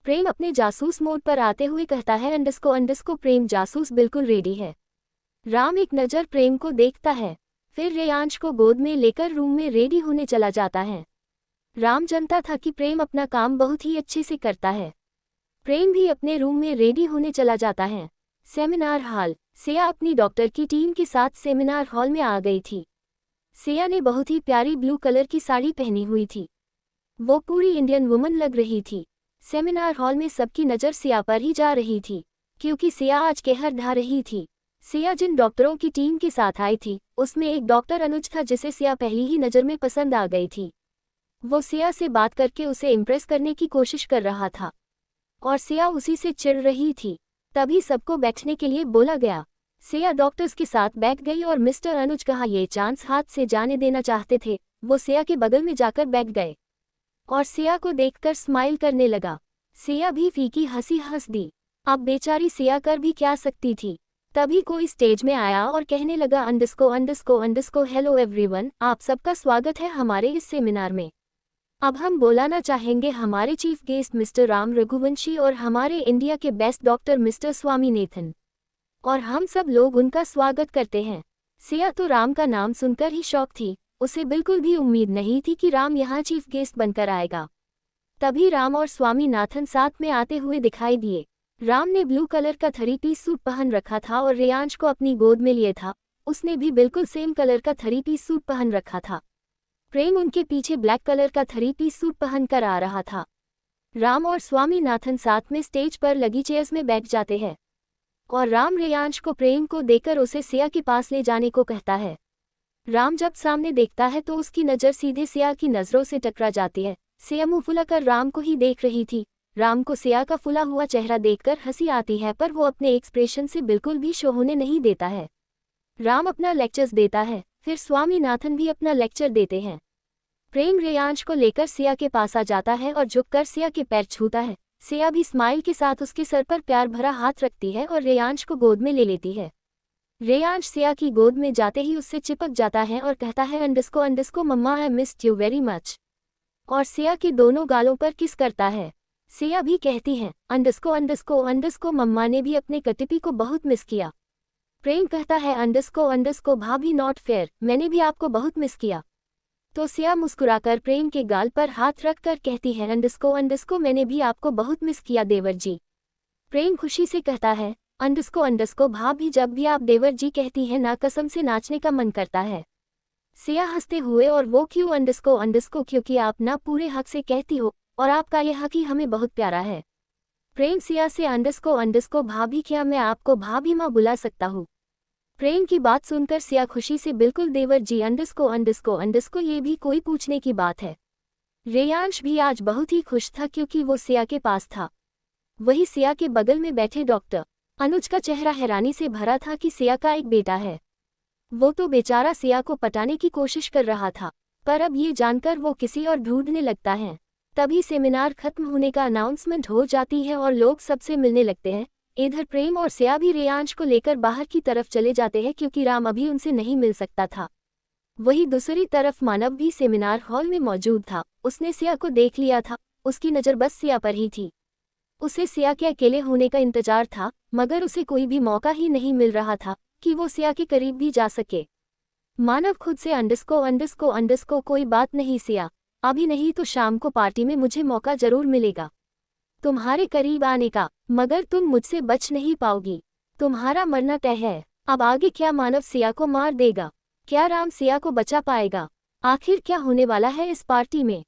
Speaker 1: प्रेम अपने जासूस मोड पर आते हुए कहता है, अंडस्को प्रेम जासूस बिल्कुल रेडी है। राम एक नज़र प्रेम को देखता है, फिर रेयांश को गोद में लेकर रूम में रेडी होने चला जाता है। राम जानता था कि प्रेम अपना काम बहुत ही अच्छे से करता है। प्रेम भी अपने रूम में रेडी होने चला जाता है। Seminar hall. सिया अपनी डॉक्टर की टीम के साथ सेमिनार हॉल में आ गई थी। सिया ने बहुत ही प्यारी ब्लू कलर की साड़ी पहनी हुई थी। वो पूरी इंडियन वुमन लग रही थी। सेमिनार हॉल में सबकी नज़र सिया पर ही जा रही थी क्योंकि सिया आज कहर ढा रही थी। सिया जिन डॉक्टरों की टीम के साथ आई थी उसमें एक डॉक्टर अनुज था जिसे सिया पहली ही नज़र में पसंद आ गई थी। वो सिया से बात करके उसे इम्प्रेस करने की कोशिश कर रहा था और सिया उसी से चिढ़ रही थी। तभी सबको बैठने के लिए बोला गया। सिया डॉक्टर्स के साथ बैठ गई और मिस्टर अनुज कहा ये चांस हाथ से जाने देना चाहते थे। वो सिया के बगल में जाकर बैठ गए और सिया को देखकर स्माइल करने लगा। सिया भी फीकी हंसी हंस दी। अब बेचारी सिया कर भी क्या सकती थी। तभी कोई स्टेज में आया और कहने लगा, अंडस्को हेलो एवरीवन, आप सबका स्वागत है हमारे इस सेमिनार में। अब हम बुलाना चाहेंगे हमारे chief guest mister Ram Raghuvanshi और हमारे इंडिया के बेस्ट डॉक्टर मिस्टर स्वामीनाथन, और हम सब लोग उनका स्वागत करते हैं। सिया तो राम का नाम सुनकर ही शॉक थी। उसे बिल्कुल भी उम्मीद नहीं थी कि राम यहाँ चीफ गेस्ट बनकर आएगा। तभी राम और स्वामीनाथन साथ में आते हुए दिखाई दिए। राम ने ब्लू कलर का 3-पीस सूट पहन रखा था और रेयांश को अपनी गोद में लिए था। उसने भी बिल्कुल सेम कलर का 3-पीस सूट पहन रखा था। प्रेम उनके पीछे ब्लैक कलर का 3-पीस सूट पहन कर आ रहा था। राम और स्वामीनाथन साथ में स्टेज पर लगी चेयर्स में बैठ जाते हैं और राम रेयांश को प्रेम को देकर उसे सिया के पास ले जाने को कहता है। राम जब सामने देखता है तो उसकी नज़र सीधे सिया की नज़रों से टकरा जाती है। सिया मुंह फुलाकर राम को ही देख रही थी। राम को सिया का फुला हुआ चेहरा देखकर हंसी आती है, पर वो अपने एक्सप्रेशन से बिल्कुल भी शो होने नहीं देता है। राम अपना लेक्चर्स देता है, फिर स्वामीनाथन भी अपना लेक्चर देते हैं। प्रेम रेयांश को लेकर सिया के पास आ जाता है और झुककर सिया के पैर छूता है। सिया भी स्माइल के साथ उसके सर पर प्यार भरा हाथ रखती है और रेयांश को गोद में ले लेती है। रेयांश सिया की गोद में जाते ही उससे चिपक जाता है और कहता है अंडस्को mama I missed you very much, और सिया के दोनों गालों पर किस करता है। सिया भी कहती है अंडस्को मम्मा ने भी अपने कटिपी को बहुत मिस किया। प्रेम कहता है अंडस्को भाभी नॉट फेयर, मैंने भी आपको बहुत मिस किया। तो सिया मुस्कुराकर प्रेम के गाल पर हाथ रखकर कहती है अंडस्को मैंने भी आपको बहुत मिस किया देवर जी। प्रेम खुशी से कहता है अंडस्को भाभी जब भी आप देवर जी कहती हैं ना कसम से नाचने का मन करता है। सिया हंसते हुए और वो क्यों अंडस्को क्योंकि आप ना पूरे हक से कहती हो और आपका यह हक ही हमें बहुत प्यारा है। प्रेम सिया से अंडस्को भाभी क्या मैं आपको भाभी माँ बुला सकता हूँ। प्रेम की बात सुनकर सिया खुशी से बिल्कुल देवर जी अंडस्को ये भी कोई पूछने की बात है। रेयांश भी आज बहुत ही खुश था क्योंकि वो सिया के पास था। वही सिया के बगल में बैठे डॉक्टर अनुज का चेहरा हैरानी से भरा था कि सिया का एक बेटा है। वो तो बेचारा सिया को पटाने की कोशिश कर रहा था, पर अब ये जानकर वो किसी और ढूंढने लगता है। तभी सेमिनार खत्म होने का अनाउंसमेंट हो जाती है और लोग सबसे मिलने लगते हैं। इधर प्रेम और सिया भी रेयांश को लेकर बाहर की तरफ चले जाते हैं क्योंकि राम अभी उनसे नहीं मिल सकता था। वही दूसरी तरफ मानव भी सेमिनार हॉल में मौजूद था। उसने सिया को देख लिया था, उसकी नज़र बस सिया पर ही थी। उसे सिया के अकेले होने का इंतजार था, मगर उसे कोई भी मौका ही नहीं मिल रहा था कि वो सिया के करीब भी जा सके। मानव खुद से अंडस्को कोई बात नहीं सिया, अभी नहीं तो शाम को पार्टी में मुझे मौका जरूर मिलेगा तुम्हारे करीब आने का, मगर तुम मुझसे बच नहीं पाओगी, तुम्हारा मरना तय है। अब आगे क्या मानव सिया को मार देगा, क्या राम सिया को बचा पाएगा, आखिर क्या होने वाला है इस पार्टी में।